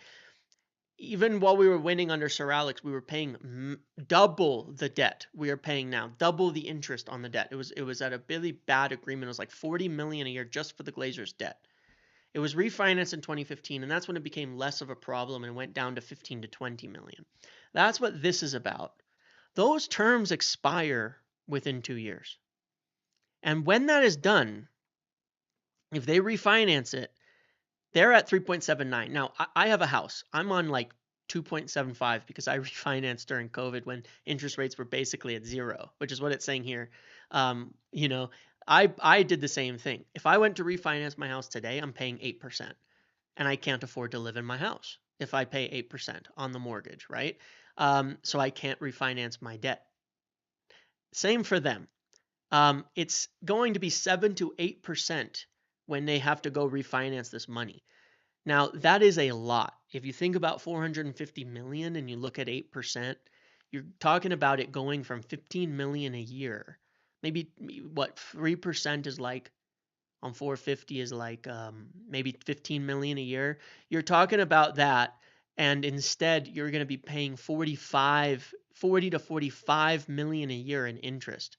Even while we were winning under Sir Alex, we were paying double the debt we are paying now, double the interest on the debt. It was at a really bad agreement. It was like 40 million a year just for the Glazers' debt. It was refinanced in 2015, and that's when it became less of a problem and went down to 15 to 20 million. That's what this is about. Those terms expire within 2 years. And when that is done, if they refinance it, they're at 3.79. Now, I have a house. I'm on like 2.75 because I refinanced during COVID when interest rates were basically at zero, which is what it's saying here. You know, I did the same thing. If I went to refinance my house today, I'm paying 8%, and I can't afford to live in my house if I pay 8% on the mortgage, right? So I can't refinance my debt. Same for them. It's going to be 7 to 8% when they have to go refinance this money. Now, that is a lot. If you think about 450 million and you look at 8%, you're talking about it going from 15 million a year. Maybe what 3% is like on 450 is like maybe 15 million a year. You're talking about that, and instead you're going to be paying 40 to 45 million a year in interest.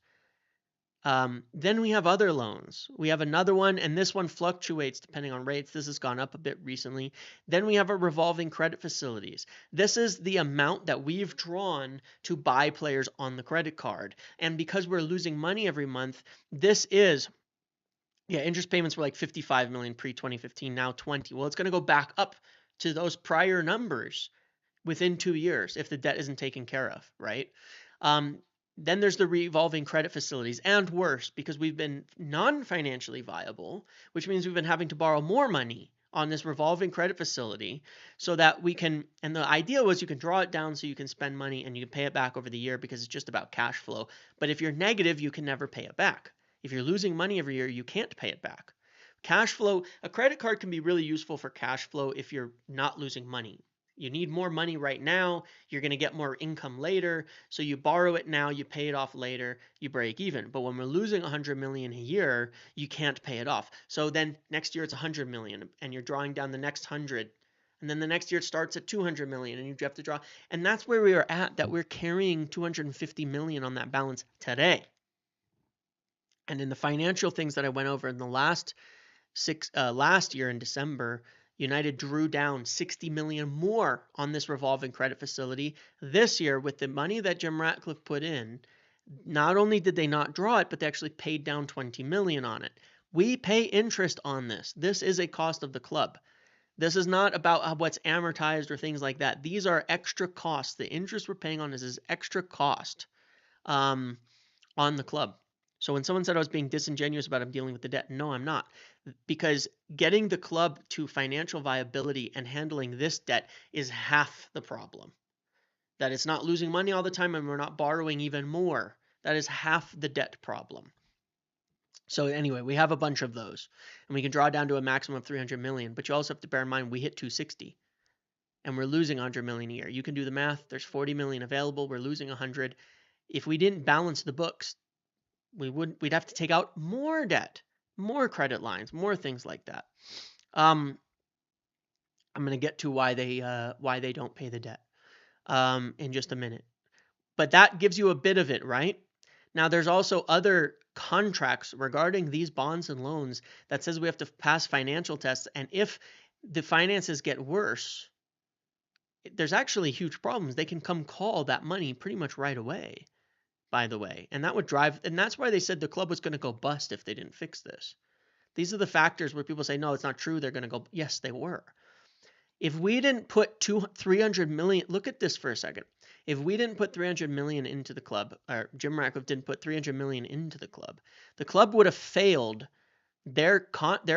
Then we have other loans. We have another one, and this one fluctuates depending on rates. This has gone up a bit recently. Then we have our revolving credit facilities. This is the amount that we've drawn to buy players on the credit card. And because we're losing money every month, this is, yeah, interest payments were like 55 million pre-2015, now 20. Well, it's going to go back up to those prior numbers within 2 years if the debt isn't taken care of, right? Then there's the revolving credit facilities, and worse, because we've been non-financially viable, which means we've been having to borrow more money on this revolving credit facility so that we can, and the idea was you can draw it down so you can spend money and you can pay it back over the year because it's just about cash flow. But if you're negative, you can never pay it back. If you're losing money every year, you can't pay it back. Cash flow, a credit card can be really useful for cash flow if you're not losing money. You need more money right now, you're going to get more income later, so you borrow it now, you pay it off later, you break even. But when we're losing 100 million a year, you can't pay it off. So then next year it's 100 million and you're drawing down the next 100. And then the next year it starts at 200 million and you have to draw. And that's where we are at, that we're carrying 250 million on that balance today. And in the financial things that I went over in the last year in December, United drew down 60 million more on this revolving credit facility. This year, with the money that Jim Ratcliffe put in, not only did they not draw it, but they actually paid down 20 million on it. We pay interest on this. This is a cost of the club. This is not about what's amortized or things like that. These are extra costs. The interest we're paying on this is extra cost on the club. So when someone said I was being disingenuous about I'm dealing with the debt, no, I'm not. Because getting the club to financial viability and handling this debt is half the problem. That it's not losing money all the time and we're not borrowing even more. That is half the debt problem. So anyway, we have a bunch of those. And we can draw down to a maximum of 300 million. But you also have to bear in mind we hit 260. And we're losing 100 million a year. You can do the math. There's 40 million available. We're losing 100. If we didn't balance the books, we'd have to take out more debt, more credit lines, more things like that. I'm going to get to why they don't pay the debt in just a minute. But that gives you a bit of it, right? Now there's also other contracts regarding these bonds and loans that says we have to pass financial tests, and if the finances get worse, there's actually huge problems. They can come call that money pretty much right away, by the way. And that would drive, and that's why they said the club was going to go bust if they didn't fix this. These are the factors where people say, no, it's not true. They're going to go, yes, they were. If we didn't put 300 million, look at this for a second. If we didn't put 300 million into the club, or Jim Ratcliffe didn't put 300 million into the club would have failed their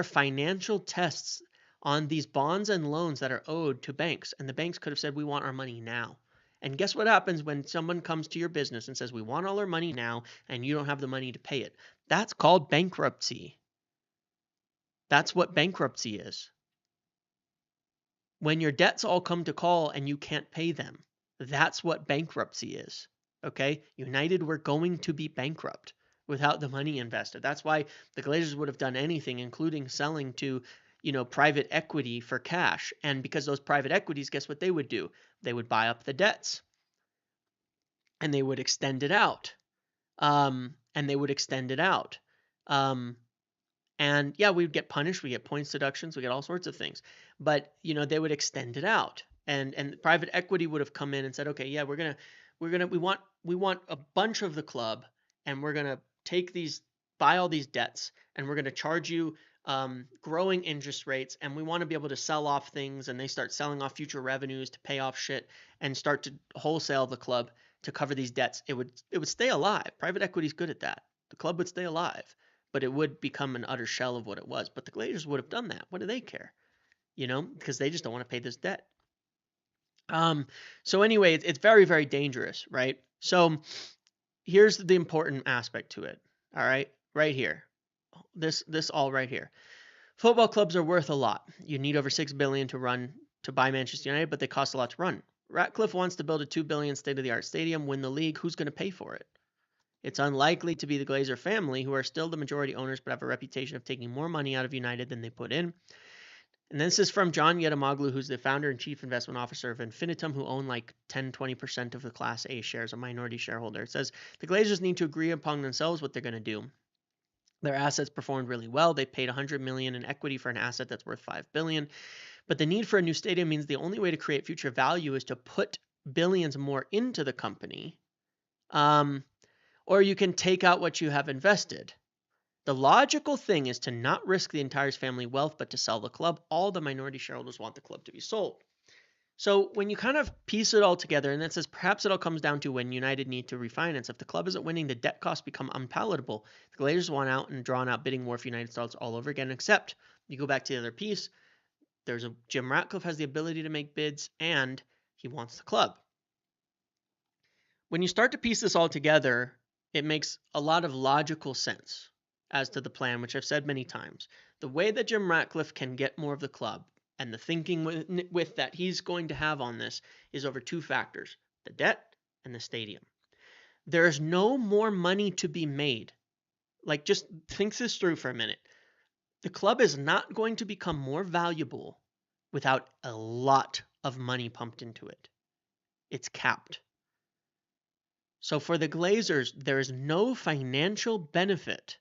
financial tests on these bonds and loans that are owed to banks. And the banks could have said, we want our money now. And guess what happens when someone comes to your business and says, we want all our money now, and you don't have the money to pay it? That's called bankruptcy. That's what bankruptcy is. When your debts all come to call and you can't pay them, that's what bankruptcy is. Okay? United were going to be bankrupt without the money invested. That's why the Glazers would have done anything, including selling to, private equity for cash. And because those private equities, guess what they would do? They would buy up the debts and they would extend it out. And yeah, we would get punished. We get points deductions. We get all sorts of things. But, they would extend it out. And private equity would have come in and said, okay, yeah, we want a bunch of the club, and we're going to buy all these debts, and we're going to charge you growing interest rates, and we want to be able to sell off things, and they start selling off future revenues to pay off shit and start to wholesale the club to cover these debts, it would stay alive. Private equity is good at that. The club would stay alive, but it would become an utter shell of what it was. But the Glazers would have done that. What do they care? Because they just don't want to pay this debt. So anyway, it's very, very dangerous, right? So here's the important aspect to it. All right, right here. This all right here. Football clubs are worth a lot. You need over $6 billion to buy Manchester United, but they cost a lot to run. Ratcliffe wants to build a $2 billion state-of-the-art stadium, win the league. Who's going to pay for it? It's unlikely to be the Glazer family, who are still the majority owners but have a reputation of taking more money out of United than they put in. And this is from John Yetamoglu, who's the founder and chief investment officer of Infinitum, who own like 10-20% of the Class A shares, a minority shareholder. It says the Glazers need to agree upon themselves what they're going to do. Their assets performed really well. They paid $100 million in equity for an asset that's worth $5 billion. But the need for a new stadium means the only way to create future value is to put billions more into the company, or you can take out what you have invested. The logical thing is to not risk the entire family wealth, but to sell the club. All the minority shareholders want the club to be sold. So when you kind of piece it all together, and that says perhaps it all comes down to when United need to refinance. If the club isn't winning, the debt costs become unpalatable. The Glazers want out and drawn out bidding war if United starts all over again. Except you go back to the other piece. Jim Ratcliffe has the ability to make bids, and he wants the club. When you start to piece this all together, it makes a lot of logical sense as to the plan, which I've said many times. The way that Jim Ratcliffe can get more of the club, and the thinking with that he's going to have on this, is over two factors: the debt and the stadium. There is no more money to be made. Like, just think this through for a minute. The club is not going to become more valuable without a lot of money pumped into it. It's capped. So for the Glazers, there is no financial benefit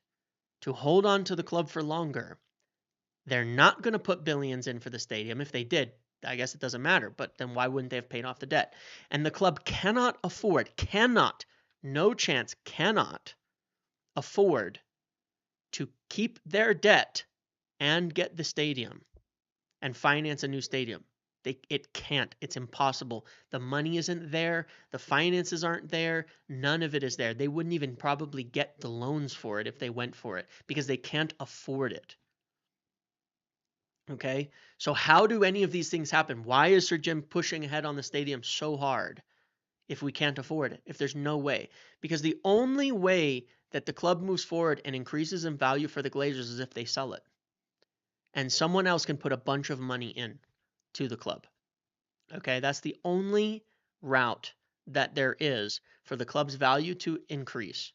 to hold on to the club for longer. They're not going to put billions in for the stadium. If they did, I guess it doesn't matter. But then why wouldn't they have paid off the debt? And the club cannot afford, no chance, cannot afford to keep their debt and get the stadium and finance a new stadium. It can't. It's impossible. The money isn't there. The finances aren't there. None of it is there. They wouldn't even probably get the loans for it if they went for it because they can't afford it. Okay? So how do any of these things happen? Why is Sir Jim pushing ahead on the stadium so hard if we can't afford it? If there's no way? Because the only way that the club moves forward and increases in value for the Glazers is if they sell it. And someone else can put a bunch of money in to the club. Okay, that's the only route that there is for the club's value to increase.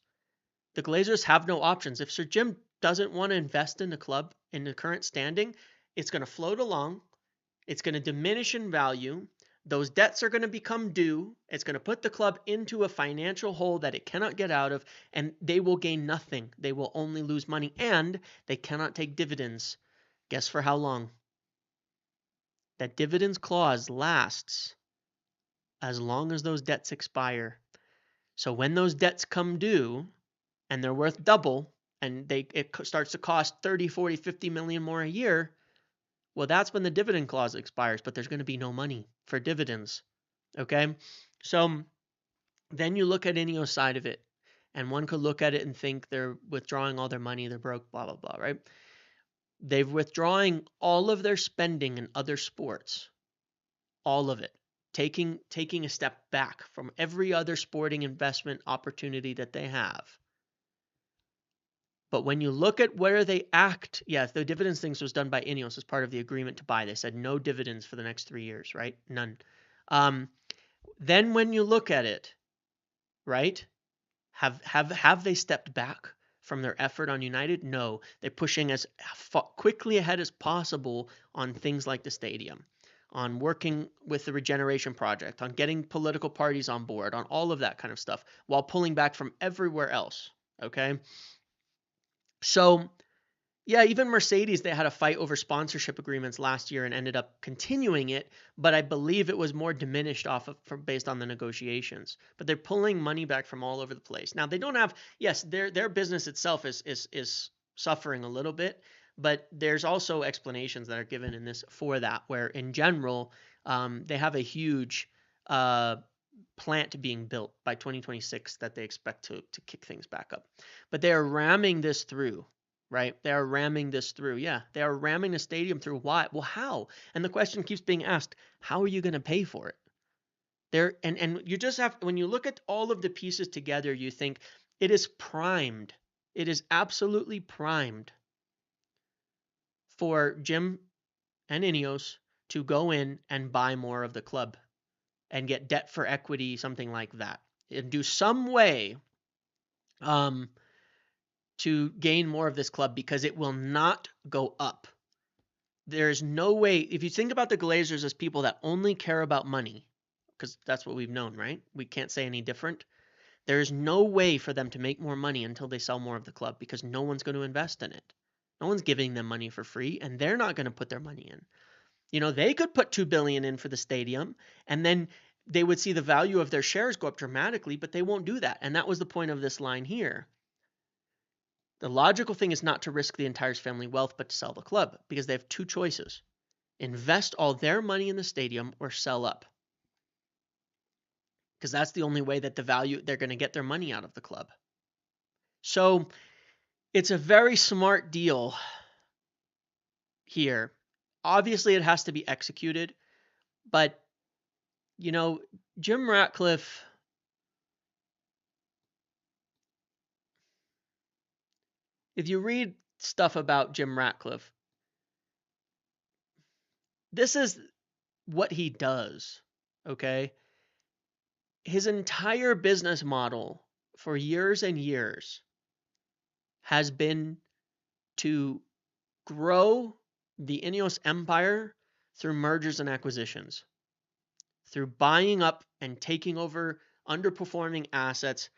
The Glazers have no options. If Sir Jim doesn't want to invest in the club in the current standing, it's going to float along. It's going to diminish in value. Those debts are going to become due. It's going to put the club into a financial hole that it cannot get out of, and they will gain nothing. They will only lose money, and they cannot take dividends. Guess for how long? That dividends clause lasts as long as those debts expire. So when those debts come due and they're worth double and it starts to cost 30, 40, 50 million more a year, well, that's when the dividend clause expires, but there's going to be no money for dividends. Okay? So then you look at Ineos' side of it, and one could look at it and think they're withdrawing all their money, they're broke, blah, blah, blah, right? They've withdrawing all of their spending in other sports. All of it. Taking a step back from every other sporting investment opportunity that they have. But when you look at where they act, yes, the dividends things was done by Ineos as part of the agreement to buy. They said no dividends for the next 3 years, right? None. Then when you look at it, right, have they stepped back from their effort on United? No. They're pushing as quickly ahead as possible on things like the stadium, on working with the regeneration project, on getting political parties on board, on all of that kind of stuff, while pulling back from everywhere else, okay? So, yeah, even Mercedes, they had a fight over sponsorship agreements last year and ended up continuing it, but I believe it was more diminished based on the negotiations. But they're pulling money back from all over the place. Now, they don't have, yes, their business itself is suffering a little bit, But there's also explanations that are given in this for that, where in general, they have a huge plant being built by 2026 that they expect to kick things back up. But they are ramming this through, right? They are ramming this through. Yeah, they are ramming the stadium through. Why? Well, how? And the question keeps being asked, how are you going to pay for it? There and you just have, when you look at all of the pieces together, you think it is primed. It is absolutely primed for Jim and Ineos to go in and buy more of the club and get debt for equity, something like that, and do some way um, to gain more of this club, because it will not go up. There's no way. If you think about the Glazers as people that only care about money, because that's what we've known, right? We can't say any different. There is no way for them to make more money until they sell more of the club, because no one's going to invest in it. No one's giving them money for free, and they're not going to put their money in. You know, they could put $2 billion in for the stadium, and then they would see the value of their shares go up dramatically, but they won't do that. And that was the point of this line here. The logical thing is not to risk the entire family wealth, but to sell the club, because they have two choices: invest all their money in the stadium or sell up. Because that's the only way that they're going to get their money out of the club. So it's a very smart deal here. Obviously, it has to be executed, but you know, Jim Ratcliffe, if you read stuff about Jim Ratcliffe, this is what he does, okay? His entire business model for years and years has been to grow the Ineos empire through mergers and acquisitions, through buying up and taking over underperforming assets,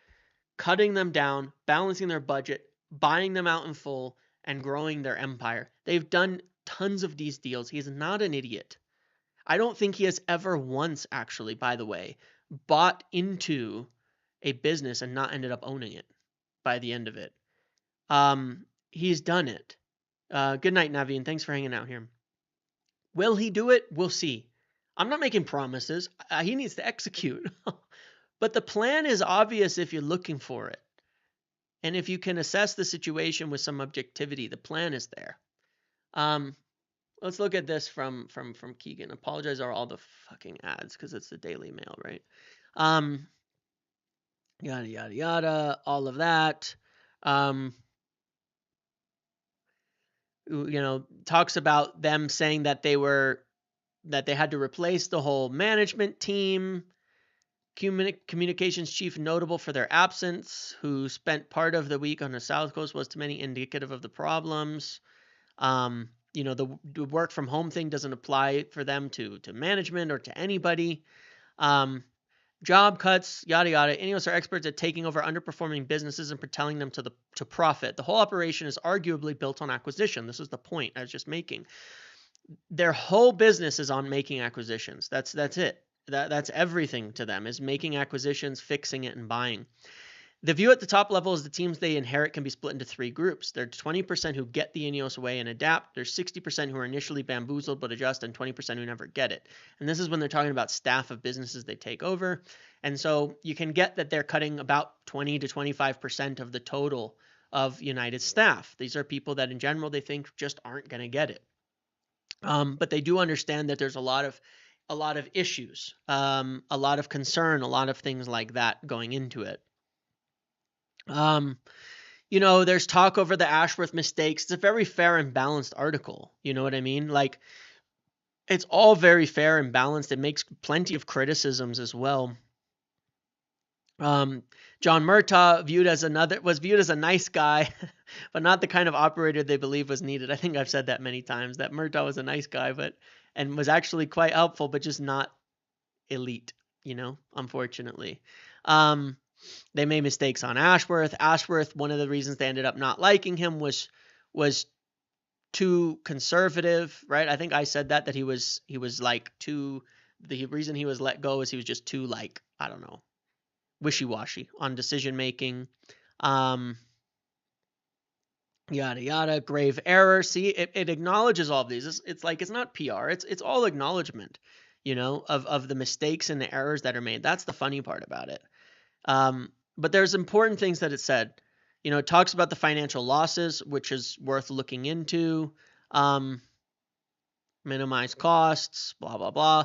cutting them down, balancing their budget, buying them out in full, and growing their empire. They've done tons of these deals. He's not an idiot. I don't think he has ever once, actually, by the way, bought into a business and not ended up owning it by the end of it. He's done it. Good night, Naveen. Thanks for hanging out here. Will he do it? We'll see. I'm not making promises. He needs to execute. But the plan is obvious if you're looking for it. And if you can assess the situation with some objectivity, the plan is there. Let's look at this from Keegan. Apologize are all the fucking ads because it's the Daily Mail, right? Yada yada yada, all of that. Talks about them saying that they had to replace the whole management team. Communications chief notable for their absence, who spent part of the week on the South Coast, was to many indicative of the problems. The work from home thing doesn't apply for them to management or to anybody. Job cuts, yada yada. Ineos are experts at taking over underperforming businesses and propelling them to profit. The whole operation is arguably built on acquisition. This is the point I was just making. Their whole business is on making acquisitions. That's it. That's everything to them, is making acquisitions, fixing it, and buying. The view at the top level is the teams they inherit can be split into three groups. There's 20% who get the Ineos way and adapt. There's 60% who are initially bamboozled but adjust, and 20% who never get it. And this is when they're talking about staff of businesses they take over. And so you can get that they're cutting about 20 to 25% of the total of United staff. These are people that in general they think just aren't going to get it. But they do understand that there's a lot of issues, a lot of concern, a lot of things like that going into it. There's talk over the Ashworth mistakes. It's a very fair and balanced article. You know what I mean? Like, it's all very fair and balanced. It makes plenty of criticisms as well. John Murtaugh was viewed as a nice guy, but not the kind of operator they believe was needed. I think I've said that many times, that Murtaugh was a nice guy, and was actually quite helpful, but just not elite, unfortunately. They made mistakes on Ashworth. One of the reasons they ended up not liking him was too conservative, right? I think I said that he was like too, the reason he was let go is he was just too, like, I don't know, wishy-washy on decision making. yada yada, grave error. See, it acknowledges all of these. It's like it's not PR. It's all acknowledgement, of the mistakes and the errors that are made. That's the funny part about it. But there's important things that it said. It talks about the financial losses, which is worth looking into. Um, Minimize costs, blah blah blah.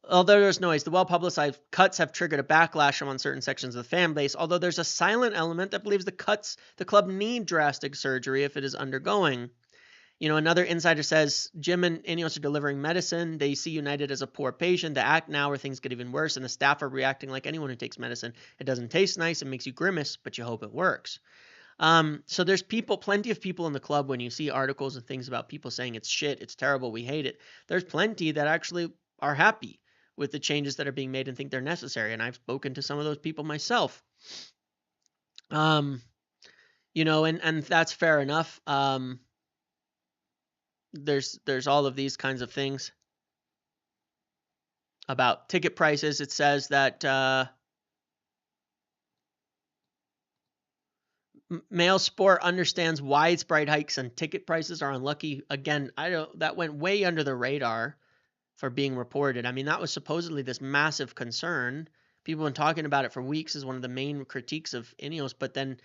Although there's noise, the well-publicized cuts have triggered a backlash among certain sections of the fan base, although there's a silent element that believes the club need drastic surgery if it is undergoing. Another insider says Jim and Ineos are delivering medicine. They see United as a poor patient. They act now where things get even worse, and the staff are reacting like anyone who takes medicine. It doesn't taste nice. It makes you grimace, but you hope it works. So there's plenty of people in the club when you see articles and things about people saying it's shit, it's terrible, we hate it. There's plenty that actually are happy with the changes that are being made and think they're necessary. And I've spoken to some of those people myself. And that's fair enough. There's all of these kinds of things about ticket prices. It says that Mail Sport understands widespread hikes and ticket prices are unlucky. Again, that went way under the radar for being reported. I mean, that was supposedly this massive concern. People have been talking about it for weeks as one of the main critiques of Ineos, but then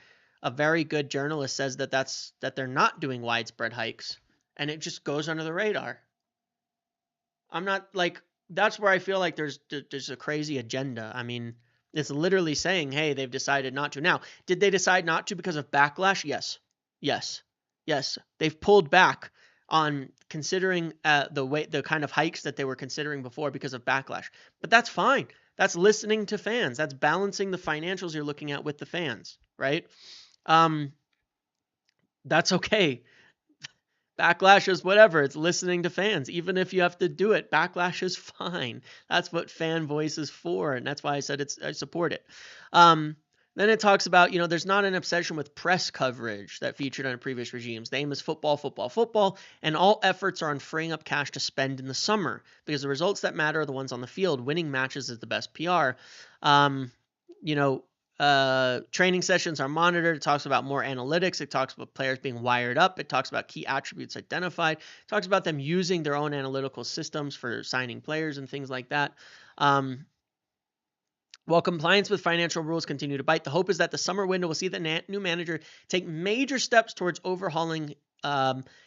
a very good journalist says that they're not doing widespread hikes, and it just goes under the radar. I'm not like that's where I feel like there's a crazy agenda. I mean, it's literally saying, hey, they've decided not to. Now, did they decide not to because of backlash? Yes. Yes. Yes. They've pulled back on considering the kind of hikes that they were considering before because of backlash. But that's fine. That's listening to fans. That's balancing the financials you're looking at with the fans, right? That's okay. Backlash is whatever. It's listening to fans. Even if you have to do it, backlash is fine. That's what fan voice is for, and that's why I said I support it. Then it talks about, there's not an obsession with press coverage that featured on previous regimes. The aim is football, football, football, and all efforts are on freeing up cash to spend in the summer because the results that matter are the ones on the field. Winning matches is the best PR. You know, Training sessions are monitored. It talks about more analytics. It talks about players being wired up. It talks about key attributes identified. It talks about them using their own analytical systems for signing players and things like that. While compliance with financial rules continue to bite, the hope is that the summer window will see the new manager take major steps towards overhauling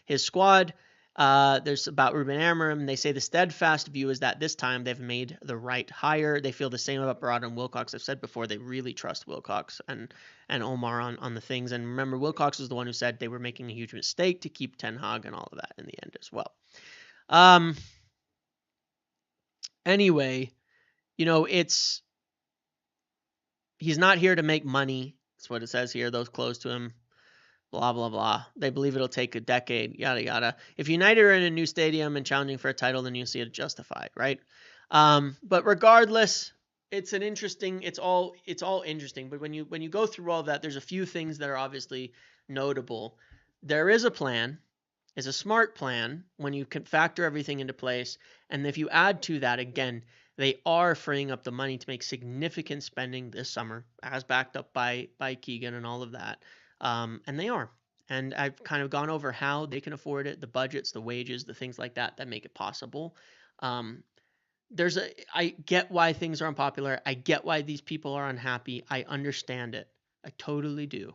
his squad. There's about Ruben Amorim. They say the steadfast view is that this time they've made the right hire. They feel the same about Barada and Wilcox. I've said before, they really trust Wilcox and Omar on the things. And remember, Wilcox was the one who said they were making a huge mistake to keep Ten Hag and all of that in the end as well. Anyway, he's not here to make money. That's what it says here. Those close to him. Blah, blah, blah. They believe it'll take a decade, yada, yada. If United are in a new stadium and challenging for a title, then you see it justified, right? But regardless, it's all interesting. But when you go through all of that, there's a few things that are obviously notable. There is a plan. It's a smart plan when you can factor everything into place. And if you add to that, again, they are freeing up the money to make significant spending this summer, as backed up by Keegan and all of that. And they are. And I've kind of gone over how they can afford it, the budgets, the wages, the things like that make it possible. I get why things are unpopular. I get why these people are unhappy. I understand it. I totally do.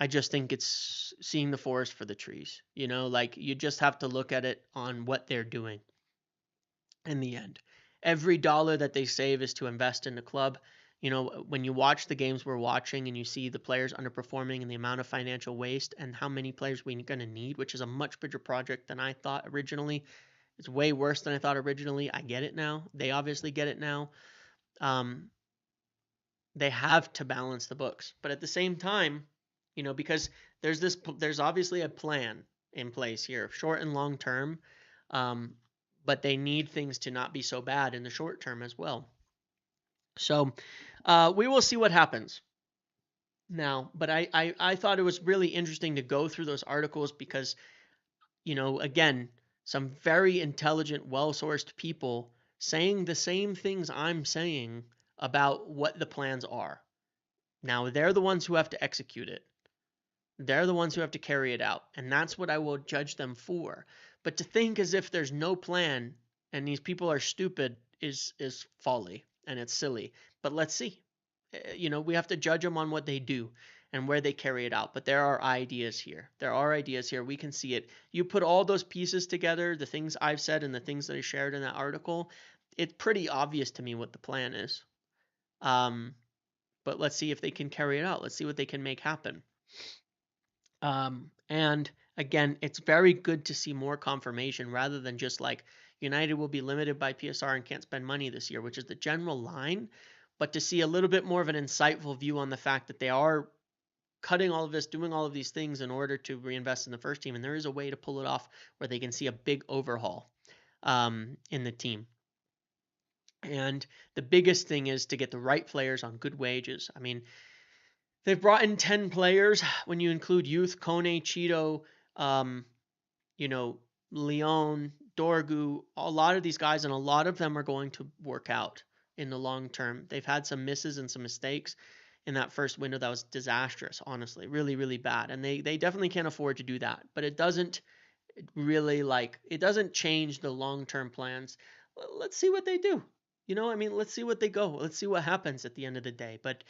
I just think it's seeing the forest for the trees. Like you just have to look at it on what they're doing in the end. Every dollar that they save is to invest in the club. When you watch the games we're watching and you see the players underperforming and the amount of financial waste and how many players we're going to need, which is a much bigger project than I thought originally. It's way worse than I thought originally. I get it now. They obviously get it now. They have to balance the books. But at the same time, because there's obviously a plan in place here, short and long term. But they need things to not be so bad in the short term as well. So we will see what happens now. But I thought it was really interesting to go through those articles because, again, some very intelligent, well-sourced people saying the same things I'm saying about what the plans are. Now, they're the ones who have to execute it. They're the ones who have to carry it out, and that's what I will judge them for. But to think as if there's no plan and these people are stupid is folly and it's silly. But let's see. We have to judge them on what they do and where they carry it out. But there are ideas here. There are ideas here. We can see it. You put all those pieces together, the things I've said and the things that I shared in that article, it's pretty obvious to me what the plan is. But let's see if they can carry it out. Let's see what they can make happen. And again, it's very good to see more confirmation rather than just like United will be limited by PSR and can't spend money this year, which is the general line. But to see a little bit more of an insightful view on the fact that they are cutting all of this, doing all of these things in order to reinvest in the first team. And there is a way to pull it off where they can see a big overhaul in the team. And the biggest thing is to get the right players on good wages. I mean, they've brought in 10 players when you include youth, Kone, Cheeto, Leon, Dorgu, a lot of these guys, and a lot of them are going to work out in the long term. They've had some misses and some mistakes in that first window that was disastrous, honestly, really, really bad. And they definitely can't afford to do that. But it doesn't really it doesn't change the long-term plans. Let's see what they do. Let's see what they go. Let's see what happens at the end of the day. But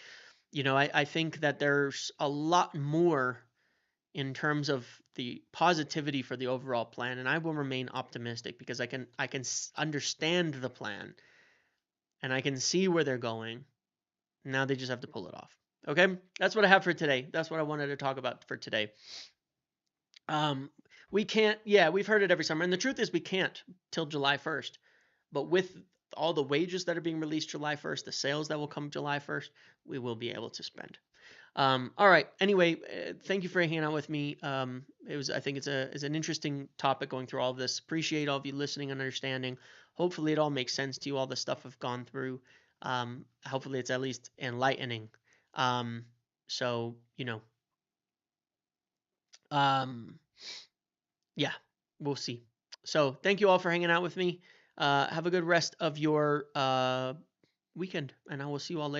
I think that there's a lot more in terms of the positivity for the overall plan, and I will remain optimistic because I can understand the plan and I can see where they're going. Now they just have to pull it off. Okay, that's what I have for today. That's what I wanted to talk about for today. We can't. Yeah, we've heard it every summer, and the truth is we can't till July 1st. But with all the wages that are being released July 1st, the sales that will come July 1st, we will be able to spend. All right. Anyway, thank you for hanging out with me. I think it's an interesting topic going through all of this. Appreciate all of you listening and understanding. Hopefully it all makes sense to you, all the stuff I've gone through. Hopefully it's at least enlightening. So, yeah, we'll see. So thank you all for hanging out with me. Have a good rest of your weekend, and I will see you all later.